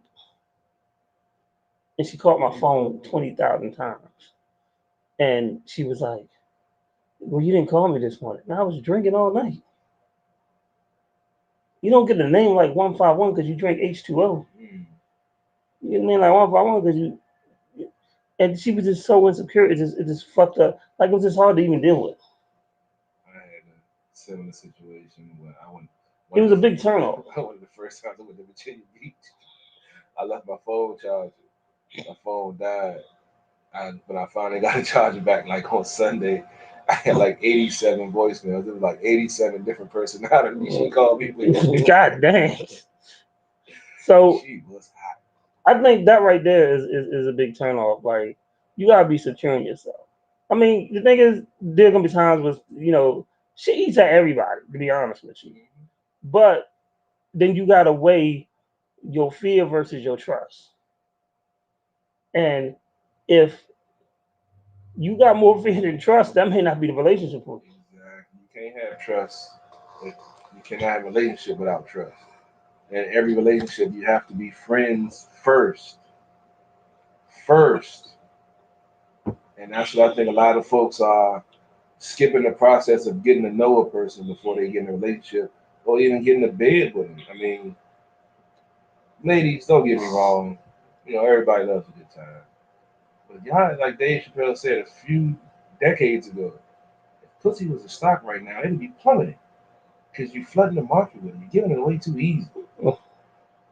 and she called my phone 20,000 times, and she was like, "Well, you didn't call me this morning." And I was drinking all night. You don't get a name like 151 because you drink H2O. You get a name like 151 because you. And she was just so insecure. It just fucked up. Like it was just hard to even deal with. I had a similar situation when I went. It was a big turnoff. One of the first times I went to Virginia Beach, I left my phone charger. My phone died. When I finally got a charger back, like on Sunday, I had like 87 voicemails. It was like 87 different personalities. She called me with. God dang. So She was hot. I think that right there is a big turn off. Like you gotta be secure in yourself. I mean, the thing is, there gonna be times with she eats at everybody. To be honest with you, but then you gotta weigh your fear versus your trust. And if you got more fear than trust, that may not be the relationship for you. Exactly. You can't have trust. You cannot have a relationship without trust. In every relationship, you have to be friends first. First. And that's what I think a lot of folks are skipping the process of getting to know a person before they get in a relationship or even getting to bed with them. I mean, ladies, don't get me wrong. Everybody loves a good time. But y'all, like Dave Chappelle said a few decades ago, if pussy was a stock right now, it'd be plummeting. Because you flooding the market with it. You're giving it away too easy.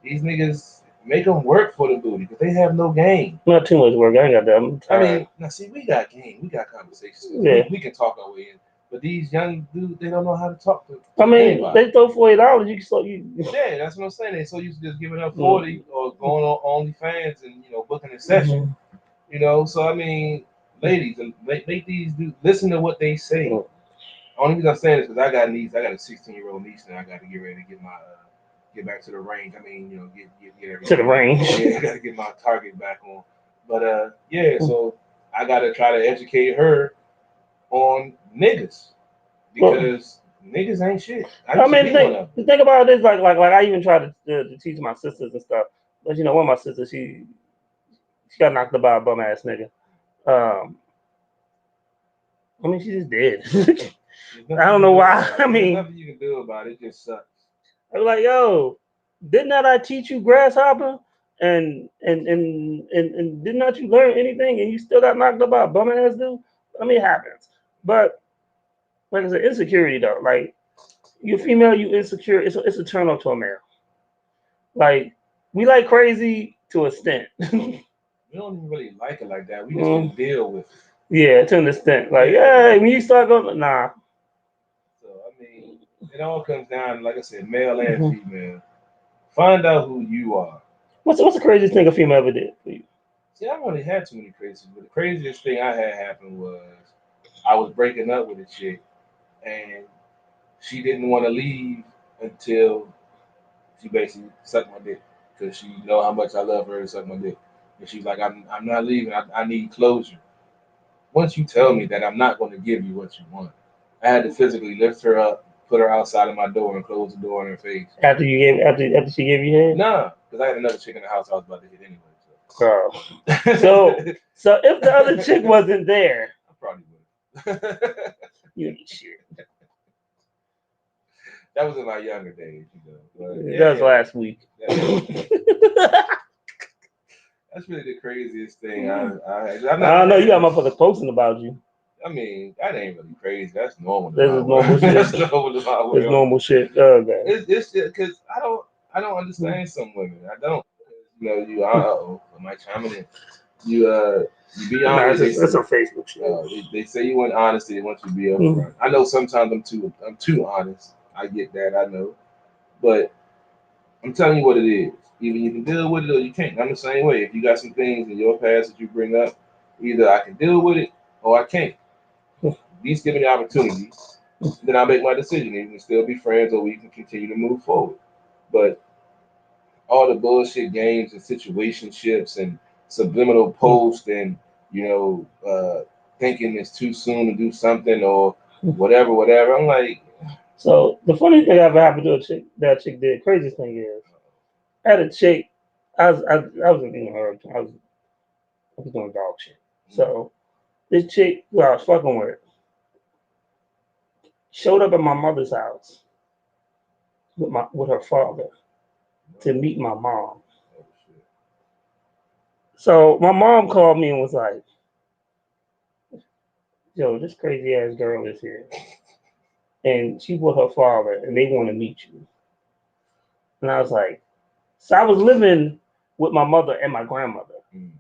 These niggas make them work for the booty because they have no game. Not too much work. I ain't got that. I'm I tired. mean, now see, we got game. We got conversations. Yeah. We can talk our way in. But these young dudes, they don't know how to talk to I mean, anybody. they throw $40. You can so you. Yeah, that's what I'm saying. They so used to just giving up 40 or going on OnlyFans and booking a session. So I mean, ladies, make these dudes listen to what they say. Only reason I'm saying this because I got niece. I got a 16-year-old niece, and I got to get ready to get my get back to the range. I mean, get everything To the range. Yeah, I got to get my target back on. But yeah, so I got to try to educate her on niggas because niggas ain't shit. I mean, the thing about it is like I even try to teach my sisters and stuff. But one of my sisters, she got knocked up by a bum ass nigga. I mean, she just did. I don't know why. I mean, there's nothing you can do about it. It just sucks. I was like, yo, didn't I teach you grasshopper? And did not you learn anything? And you still got knocked up by a bum ass dude? I mean, it happens. But like I said, insecurity though. Like you female, you insecure. It's a turn off to a male. Like we like crazy to an extent. We don't even really like it like that. We just can deal with it. Yeah, to an extent. Like, yeah, when you start going, nah. So I mean, it all comes down, like I said, male and female. Find out who you are. What's the craziest thing a female ever did for you? See, I don't really had too many crazies, but the craziest thing I had happen was I was breaking up with a chick, and she didn't want to leave until she basically sucked my dick because she know how much I love her and suck my dick. And she's like, I'm not leaving. I need closure. Once you tell me that I'm not going to give you what you want, I had to physically lift her up, put her outside of my door, and close the door in her face. After she gave you head? Nah, because I had another chick in the house I was about to hit anyway. So if the other chick wasn't there, I probably would. You ain't shit. That was in my younger days, But that was last week. That's really the craziest thing. I don't know. You got motherfuckers posting about you. I mean, that ain't really crazy. That's normal. This is normal shit. That's normal. It's normal shit. Okay. It's just because I don't understand some women. I don't. You am I chiming in? You be honest. That's some Facebook shit. They say you want honesty. They want you to be upfront. I know sometimes I'm too honest. I get that. I know, but I'm telling you what it is. Either you can deal with it or you can't. I'm the same way. If you got some things in your past that you bring up, either I can deal with it or I can't. At least give me the opportunity. Then I'll make my decision. We can still be friends or we can continue to move forward. But all the bullshit games and situationships and subliminal posts and thinking it's too soon to do something or whatever. I'm like, So the funny thing ever happened to a chick that chick did. Craziest thing is, I had a chick. I was in her. I was doing dog shit. So this chick who I was fucking with showed up at my mother's house with her father to meet my mom. Oh shit. So my mom called me and was like, "Yo, this crazy ass girl is here, and she with her father, and they want to meet you." And I was like, so I was living with my mother and my grandmother. Mm.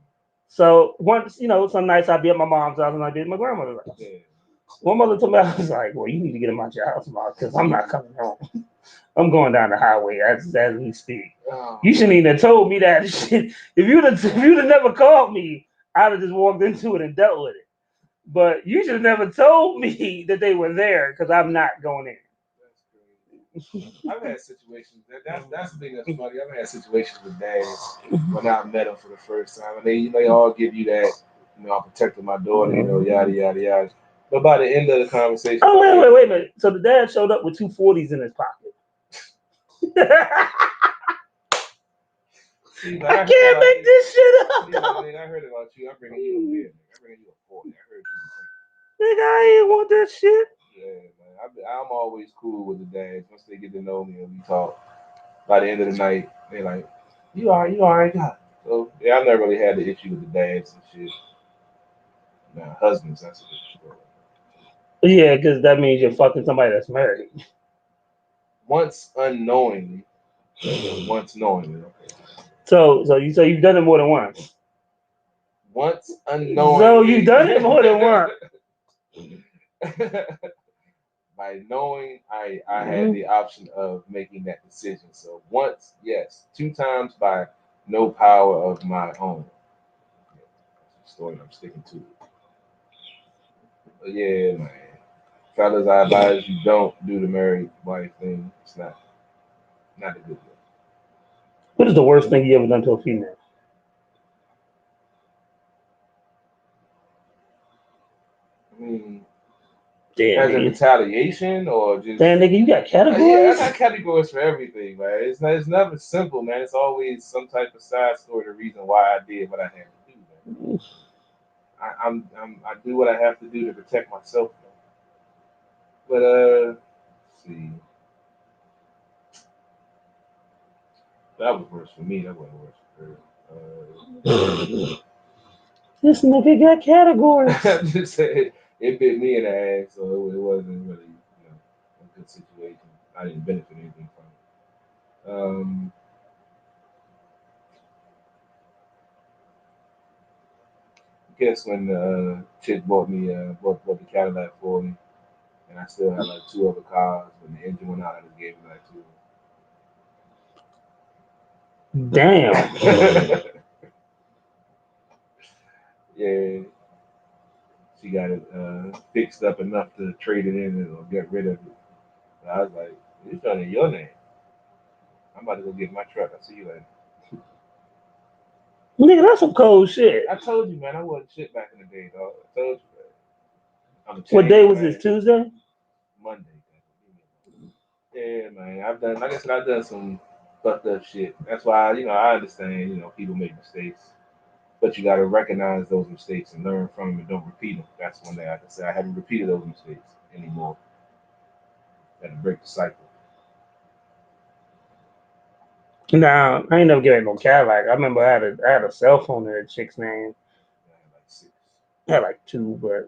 So once, some nights I'd be at my mom's house and I'd be at my grandmother's house. Yeah. One mother told me, I was like, well, you need to get him out your house, Mom, because I'm not coming home. I'm going down the highway as we speak. Oh. You shouldn't even have told me that shit. If you'd have never called me, I'd have just walked into it and dealt with it. But you should have never told me that they were there because I'm not going in. That's crazy. I've had situations that's the thing that's funny. I've had situations with dads when I met them for the first time, and they all give you that, I'm protecting my daughter, yada yada yada. But by the end of the conversation, Oh, wait a minute. So the dad showed up with 240s in his pocket. I can't make this shit up. I heard about you. I'm bringing you a beer. I'm bringing you a 40. I heard you. Nigga, I ain't want that shit. Yeah, man. I'm always cool with the dads. Once they get to know me and we talk, by the end of the night, they're like, you all right, God. So, yeah, I never really had the issue with the dads and shit. Nah, husbands, that's a different story. Yeah, because that means you're fucking somebody that's married. Once unknowingly, once knowingly, okay. So you've done it more than once. Once unknowingly. So you've done it more than once. By knowing I had the option of making that decision. So once, yes. 2 times by no power of my own. Yeah, that's the story I'm sticking to. But yeah, man. Fellas, I advise you don't do the married wife thing. It's not a good one. What is the worst thing you ever done to a female? I mean, Damn, as a nigga. retaliation or just Damn, nigga, you got yeah, I categories? got categories for everything, man. It's never simple, man. It's always some type of side story, the reason why I did what I had to do, man. I do what I have to do to protect myself, man. But let's see, that was worse for me. That wasn't worse for her. This nigga got categories. I'm just saying, it bit me in the ass, so it wasn't really, a good situation. I didn't benefit anything from it. Guess when the chick bought the Cadillac for me, and I still had like 2 other cars. When the engine went out, I just gave it back Damn. to her. Yeah, she got it fixed up enough to trade it in or get rid of it. And I was like, "It's under your name. I'm about to go get my truck. I'll see you later." Nigga, that's some cold shit. I told you, man, I wasn't shit back in the day, dog. I told you, man. I'm a What day changed was man. this? Tuesday? Monday. Yeah, man. I've done, like I said, I've done some fucked up shit. That's why, I understand, people make mistakes. But you got to recognize those mistakes and learn from them and don't repeat them. That's one thing I can say. I haven't repeated those mistakes anymore. Got to break the cycle. Nah, I ain't never getting no Cadillac. I remember I had a cell phone in a chick's name. I had like 6. I had like 2, but a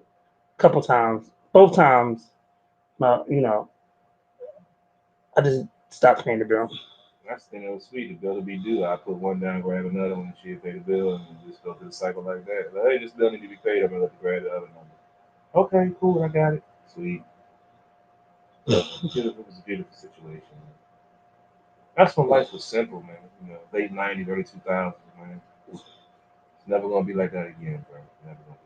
couple times, both times, I just stopped paying the bill. That's the thing that was sweet. The bill to be due. I put one down, grab another one, and she'd pay the bill, and just go through the cycle like that. Like, hey, this bill need to be paid. I'm gonna let you grab the other number. Okay, cool. I got it. Sweet. Beautiful. It was a beautiful situation. That's when life was simple, man. Late '90s, early 2000s, man. It's never gonna be like that again, bro. Never gonna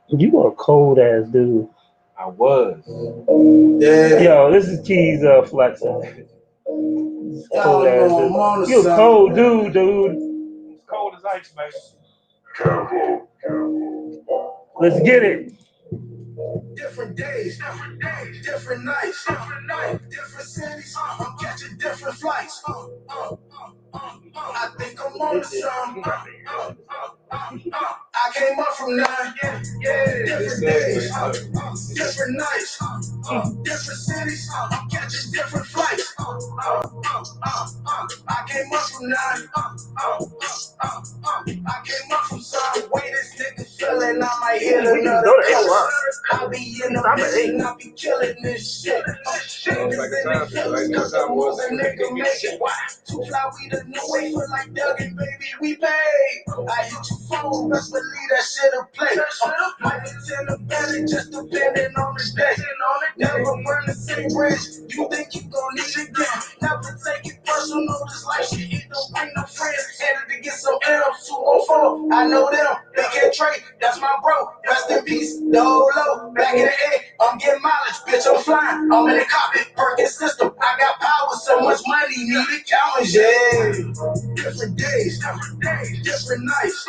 be like You a cold ass dude. that. I was. Yeah. Yo, this is Keys flexing. Cold ass dude. You a cold dude. It's cold as ice, man. Let's get it. Different days, different nights, different cities. I'm catching different flights. I think I'm on to some. I came up from nine. Different days, different nights, different cities. I'm catching different flights. I came up from nine. I came up from some. Way this nigga feeling, I might hit another coast. I be in the mission, I be killing this shit. Like a time, like Cause I'm moving, nigga, make it. Why? Too fly, we the new way, feel like Doug and baby, we paid. I hit your phone, best believe that shit'll play. Might be 10 or better, just depending on the day. Never burn the same bridge, you think you gon' need it again. Never take it personal, this life shit, it don't bring no friends. Headed to get some M's, 204, I know them. Big Head Trey, that's my bro. Rest in peace, Dolo. Back in the A, I'm getting mileage, bitch, I'm flying. I'm in the cockpit, Perkins system. I got power, so much money, need accountants, yeah. Different days, different nights,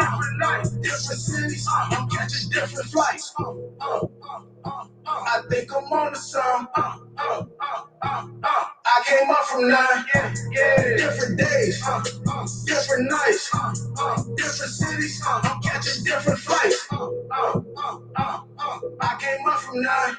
different cities. I'm catching different flights. I think I'm on to some. I came up from nine. Different days, different nights, different cities. I'm catching different flights. I came up from nine.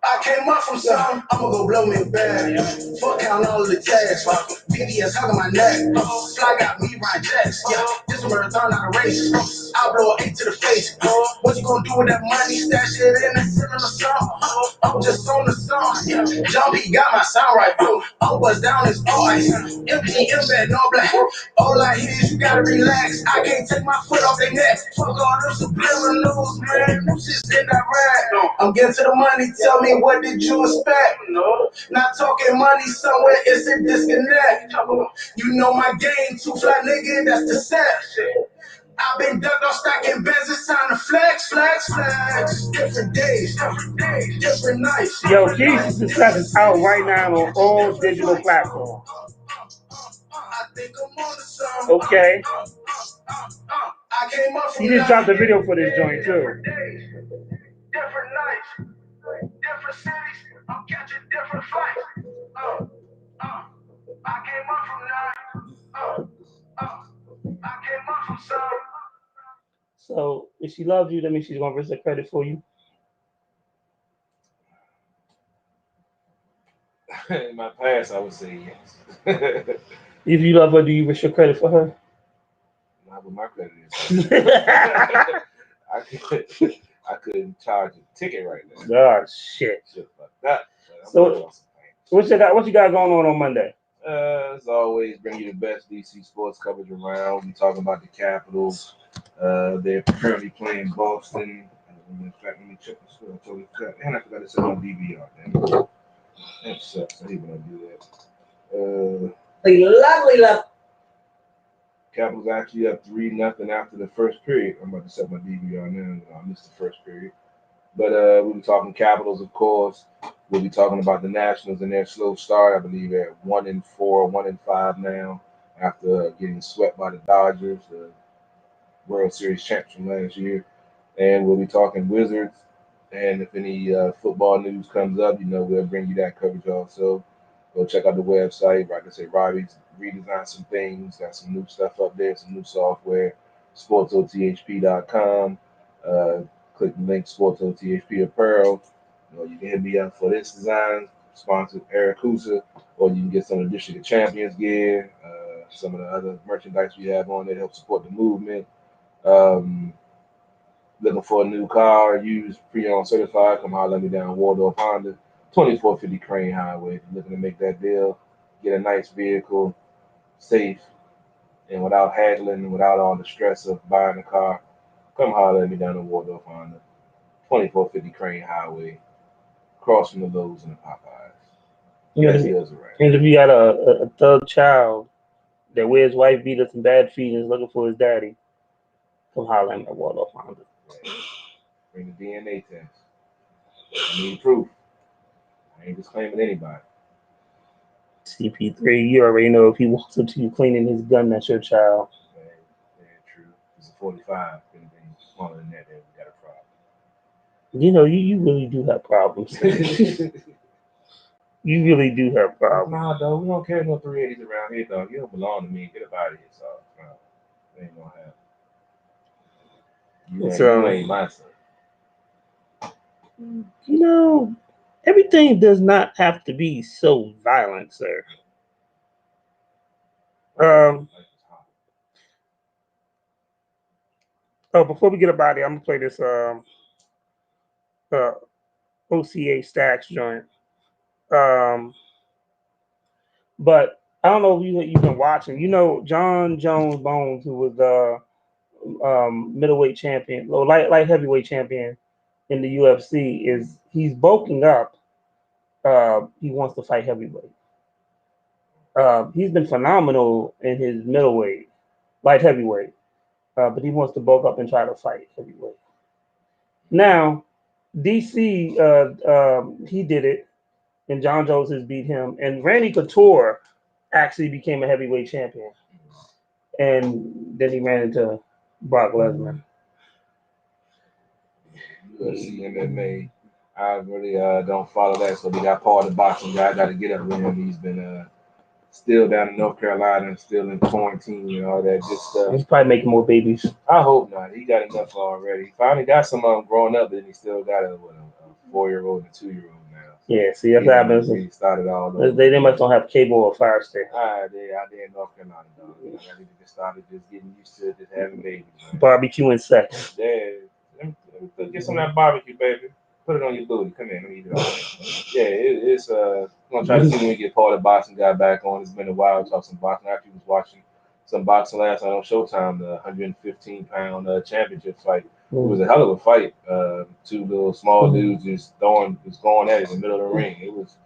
I came up from some, I'ma go blow me a bag. Fuck count all of the tags. BBS hugging my neck. Fly got me ride jets. Yeah, this a marathon, not a race. I'll blow an 8 to the face. What you gonna do with that money? Stash it in and sit on the song. I'm just on the song. Yeah, Jumpy got my sound right. I'll bust down his eyes. MGM bed, no black. All I hear is you gotta relax. I can't take my foot off their neck. Fuck all them subliminals, man. Them shit's in that rag. I'm getting to the money. Tell me, what did you expect? Not talking money somewhere, it's a disconnect. You know my game, too fly nigga, that's the set. I've been ducked off stacking beds, it's time to flex, flex, flex. Different days, different nights. Yo, Jesus Success is out right now on all digital platforms. Okay. He just dropped a video for this joint too. Different nights, different cities. I'm catching different flights. I came up from nine. I came up from some. So if she loves you, that means she's gonna risk the credit for you. In my past, I would say yes. If you love her, do you risk your credit for her? Not with my credit is. I couldn't charge a ticket right now. Oh shit. Shit like that. So what you got going on Monday? As always, bring you the best DC sports coverage around. We talking about the Capitals. They're currently playing Boston. In fact, let me check the score. I totally forgot. And I forgot to set my DVR. Damn. That sucks. I hate when I do that. Lovely. Capitals actually up 3-0 after the first period. I'm about to set my DVR now. I missed the first period. But we'll be talking Capitals, of course. We'll be talking about the Nationals and their slow start. I believe they're 1-4, 1-5 now after getting swept by the Dodgers, the World Series champs from last year. And we'll be talking Wizards. And if any football news comes up, we'll bring you that coverage also. Go check out the website. Like I said, Robbie's redesigned some things, got some new stuff up there, some new software, sportsothp.com. Click the link, sportsothp apparel. You can hit me up for this design, sponsored Eric Kusa, or you can get some of the District of Champions gear, some of the other merchandise we have on there to help support the movement. Looking for a new car, used, pre-owned, certified, come holler at me down Waldorf Honda, 2450 Crane Highway. If you're looking to make that deal, get a nice vehicle, safe, and without haggling, without all the stress of buying a car, come holler at me down in Waldorf Honda, 2450 Crane Highway, across from the Lowe's and the Popeyes. And if you got a thug child that wears white beaters and bad feet and is looking for his daddy, come holler at me at Waldorf Honda. Yeah. Bring the DNA test. I need proof. I ain't just claiming anybody. CP3, you already know if he walks up to you cleaning his gun, that's your child. Yeah, true. It's a 45. Anything smaller than that, then we got a problem. You know, you really do have problems. You really do have problems. Nah, dog, we don't carry no 380s around here, dog. You don't belong to me. Get up out of here, so ain't gonna happen. You So, ain't my son. you know, everything does not have to be so violent, sir. Um, oh, before we get up out of here, I'm gonna play this uh OCA Stax joint. Um, but I don't know if you've been watching. You know, John Jones Bones, who was middleweight champion or light heavyweight champion in the UFC, he's bulking up. He wants to fight heavyweight. He's been phenomenal in his middleweight, light heavyweight, but he wants to bulk up and try to fight heavyweight. Now, DC, he did it, and John Jones has beat him, and Randy Couture actually became a heavyweight champion, and then he ran into Brock Lesnar. UFC, MMA. I really don't follow that, so we got Paul the boxing guy. I got to get up with him. He's been still down in North Carolina and still in quarantine and all that good stuff. He's probably making more babies. I hope not. He got enough already. He finally got some of them growing up, but he still got a 4-year-old and a 2-year-old now. Yeah, see, that's what happens. He started all over. They must don't have cable or Fire Stick. They out there in North Carolina, dog. I think they just started just getting used to just having babies. Man. Barbecue and sex. Yeah, let me get some of that barbecue, baby. Put it on your booty. Come here, let me eat it all. Yeah, it's we're gonna try to see when we get Paul the boxing guy back on. It's been a while. Talk some boxing. I actually was watching some boxing last night on Showtime, the 115-pound championship fight. It was a hell of a fight. Two little small dudes just going at it in the middle of the ring. It was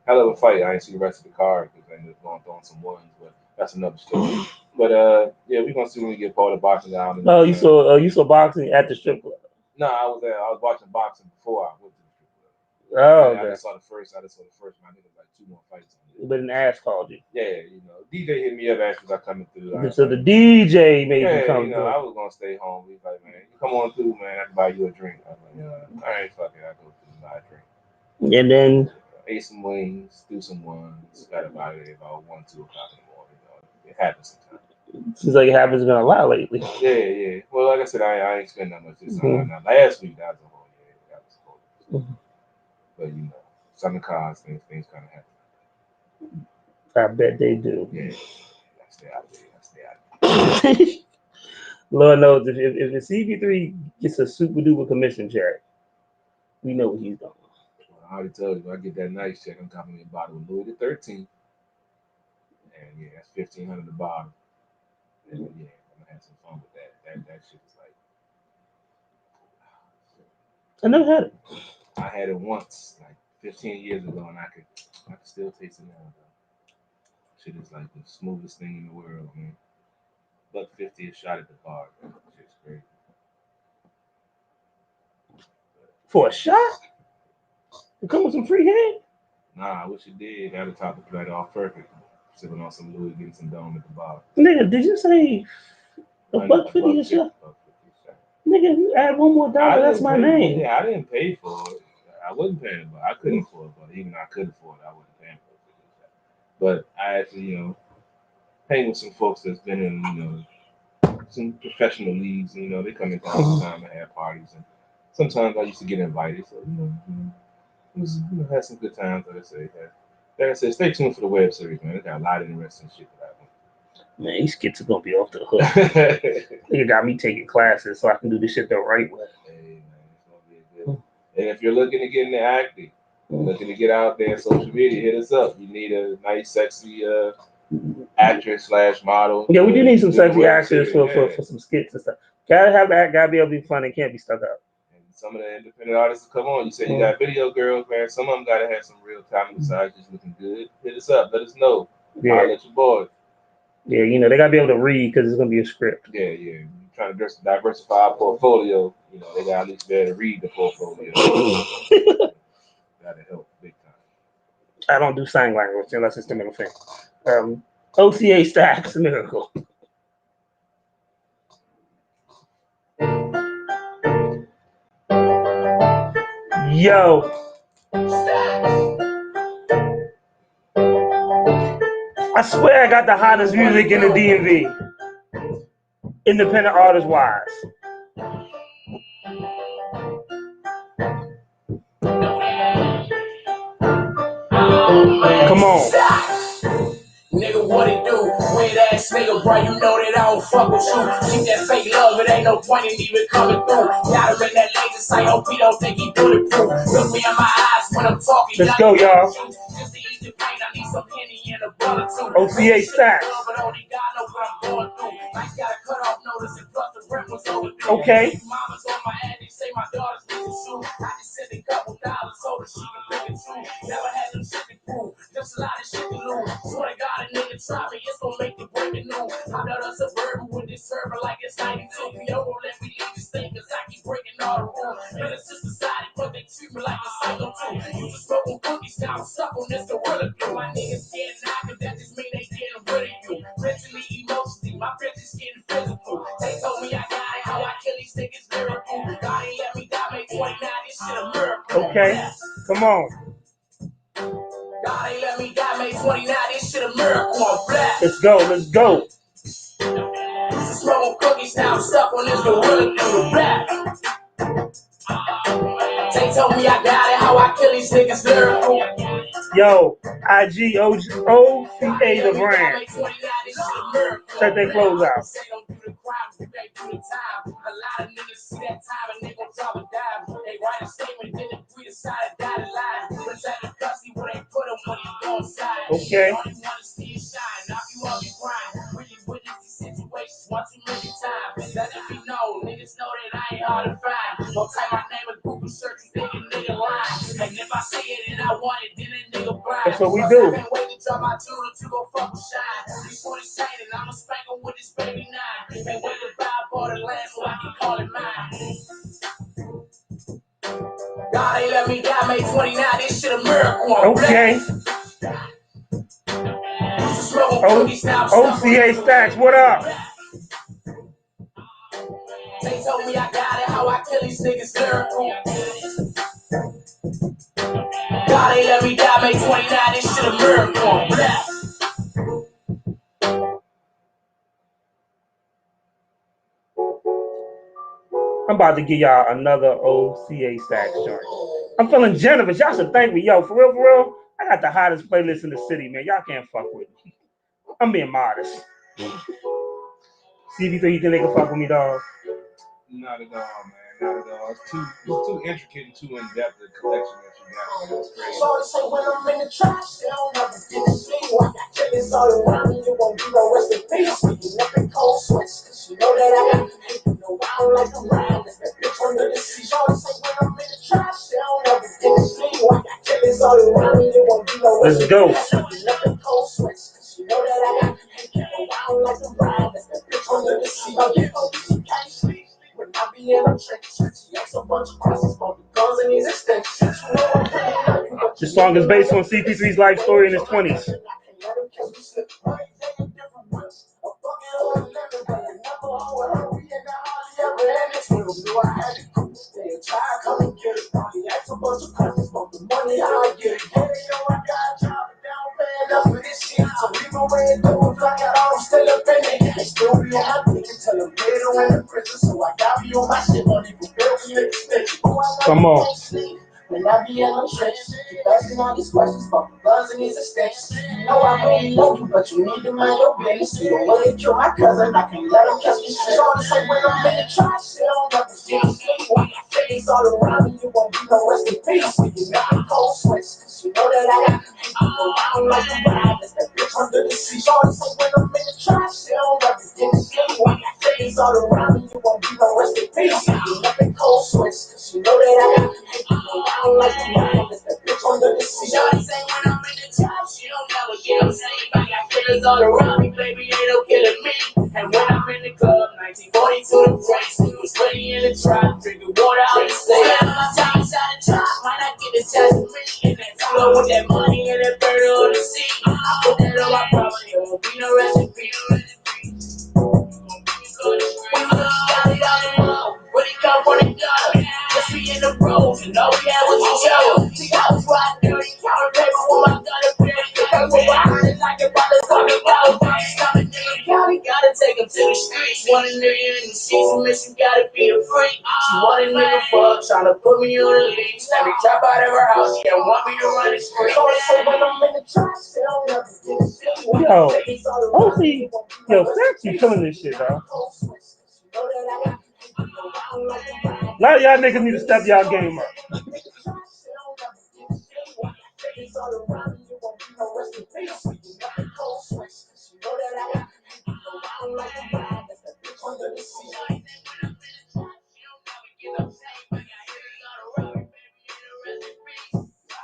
a hell of a fight. I didn't see the rest of the card because I ended up throwing some ones, but that's another story. But yeah, we're gonna see when we get Paul the boxing guy on. Oh, you saw boxing at the strip club? No, I was watching boxing before I went to the strip club. Oh, okay. I just saw the first. I just saw the first. I think it was like 2 more fights. But an ass called you. Yeah, you know, DJ hit me up as I coming through. So the DJ made you come through. I was gonna stay home. He was like, man, you come on through, man. I can buy you a drink. I was like, yeah, all right, fuck it. I go through and buy a drink. And then ate some wings, threw some ones, got about it about 1, 2 o'clock in the morning. It happens sometimes. Seems like it happens been a lot lately. Yeah. Well, like I said, I ain't spend that much this time. Now, last week that was a whole year. That was cool. But you know, summer cars, things kind of happen. I bet they do. Yeah, I stay out there. Lord knows if the CP3 gets a super duper commission check, we know what he's doing. Well, I already told you, if I get that nice check, I'm coming in a bottle of Louis XIII. And yeah, that's $1,500 a bottle. And yeah, I'm gonna have some fun with that. That shit is like. I never had it. I had it once, like 15 years ago, and I could still taste it now. Though. Shit is like the smoothest thing in the world, man. $1.50 a shot at the bar, man. Shit's great. For a shot? It come with some free hand? Nah, I wish it did. That'd top the plate off perfect. Sipping on some Louis, getting some dome at the bar. Nigga, did you say $1.50 a shot? Nigga, if you add one more dollar, that's my name. Yeah, I didn't pay for it. I wasn't paying, but I couldn't afford it. But even I could afford it, I wasn't paying for it. But I actually, you know, hang with some folks that's been in, you know, some professional leagues. And, you know, they come in all the time and have parties. And sometimes I used to get invited. So, it was, had some good times, like I say. Like I said, stay tuned for the web series, man. They got a lot of interesting shit that I Man, these skits are gonna be off the hook. They got me taking classes so I can do this shit the right way. Hey man, it's gonna be good. And if you're looking to get into acting, looking to get out there on social media, hit us up. You need a nice, sexy actress / model. Yeah, we do need some sexy actors for some skits and stuff. Gotta have that. Gotta be able to be fun. It can't be stuck up. And some of the independent artists come on. You say you got video girls, man. Some of them gotta have some real talent besides just looking good. Hit us up. Let us know. Yeah. I'll let your boys. Yeah, you know, they gotta be able to read because it's gonna be a script. Yeah. You're trying to diversify our portfolio. You know, they gotta at least be able to read the portfolio. That'll help big time. I don't do sign language unless it's the middle finger. OCA Stax Miracle. Yo. I swear I got the hottest music in the DMV. Independent artist wise. Come on. Nigga, what it do? Weird ass nigga, bro, you know that I don't fuck with you. Keep that fake love, it ain't no point in even coming through. Got him in that laser sight, hope he don't think he bulletproof. Look me in my eyes when I'm talking. Let's go, y'all. Just to ease the pain, I need some Henny and a bullet too. OCA staxx. But only God knows what I'm going through. I got a cutoff notice and plus the rent was overdue. Okay. Mama's on my ass, they say my daughter's missing shoes. I just sent a couple dollars so that she can pick and choose. Never had them shit to prove, just a lot of shit to lose. Swear to God, a nigga try me, it's gonna make the breaking news. I'm not a suburban with this server like it's 92. Yo, won't let me leave this thing cause I keep breaking all the rules. Man, it's just society, but they treat me like a psycho too. You just smoking cookies, now I'm stuck on this gorilla glue. My niggas getting knocked, but that just mean they getting rid of you. Mentally, emotionally, my bitch is getting physical. They told me I got it, how I kill these niggas lyrical. God ain't let me die, make 29, this shit a miracle. Okay, come on. God ain't let me die, make 29, this shit a miracle. I'm black. Let's go, let's go. Smoking cookies, now I'm stuck on this gorilla glue. Black. They told me I got it, how I kill these niggas lyrical. Yo, IG OCA the brand. Check their clothes out. A lot of niggas see that time and they gon' drop a dime. They write a statement, then if we decide to die the line. Protect the custody where they put him when he go inside. Okay. All you wanna see is shine, knock you off your grind. Really witness these situations one too many times. Let it be known, niggas know that I ain't hard to find. Don't type my name in Google search, you think a nigga lying. And if I say it and I want it, then a nigga blind. That's what we do. I can't wait to drop my tutor to go fuck with shine. He's 47 and I'ma spank him with his baby 9. Can't wait to buy for the land so I can call it mine. God ain't let me die, make 29, this shit a miracle. Okay. OCA staxx, what up? They told me I got it, how I kill these niggas lyrical. God ain't let me die, make 29, this shit a miracle. I'm about to give y'all another OCA staxx joint. I'm feeling generous. Y'all should thank me. Yo, for real, I got the hottest playlist in the city, man. Y'all can't fuck with me. I'm being modest. CB3, you think they can fuck with me, dog? Not at all, man. Not at all. It's too intricate and too in-depth the collection that you got, man. It's crazy. So say when I'm in the trash, they don't ever get to sleep. I got killers all around me, you won't be no rest in peace. You never cold sweats, cause you know that I got to hate you. No, I don't like to ride, that's that bitch under the sea. So say when I'm in the trash, they don't ever get to sleep. I got killers all around me, you won't be no rest in peace. You never cold sweats, cause you know that I got to hate you. No, I don't like to ride, that's that bitch under the sea. Oh, you can't sleep. When I be in the trenches, yes, a bunch of crosses, both the guns and these extensions. You know I'm paying up. This song is based on CP3's life story in his 20s. Come on. When I be in the trenches, asking all these questions about the guns and these extensions. You know I really know you, but you need to mind your business. You don't want to kill my cousin, I can't let him catch me shit. So to say when I'm in the trash, they don't ever see me sleep. I got things all around me, you won't be no rest in peace. You never cold sweats, cause you know that I got to hate you. I don't like to ride, that's that bitch under the sea. So to say when I'm in the trash, they don't ever see me sleep. I got things all around me, you won't be no rest in peace. You never cold sweats, cause you know that I got to hate you. I don't like to ride, that's that bitch under the sea. Shorty say when I'm in the top, she don't never get upset. I got killers all around me, baby, ain't no killing me. And when I'm in the club, 1942 the price, we was ready in the trap, drinking water out the state. When my time inside the trap, might not get attached to me. And that flow with that money and that bird on the sea. I put that on my property, it won't be no recipe. We got it on the road, where they come from the gutter. Just be in the road, and all we had was season, miss, you gotta be a freak. She want a nigga fuck, tryna put me on the leash. Let me drop out of her house, yeah, want me to run it straight. So when I'm in the trap, still Yo, OC, yo, Stax, you killing this shit, dog. A lot of y'all niggas need to step y'all game up.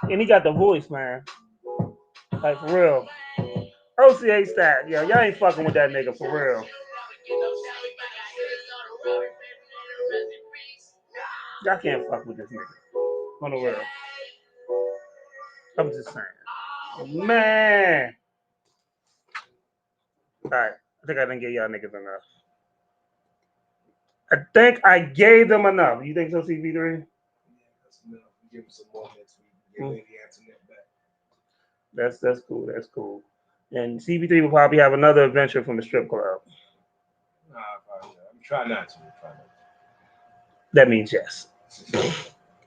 And he got the voice, man. Like, for real. OCA stat. Yo, y'all ain't fucking with that nigga, for real. Y'all can't fuck with this nigga. On the real. I'm just saying. Man. Alright. I think I didn't give y'all niggas enough. I think I gave them enough. You think so, CP3? Yeah, that's enough. Give him some more next week. Get Lady Antoinette back. That's cool. That's cool. And CP3 will probably have another adventure from the strip club. Nah, I'm trying not to. That means yes.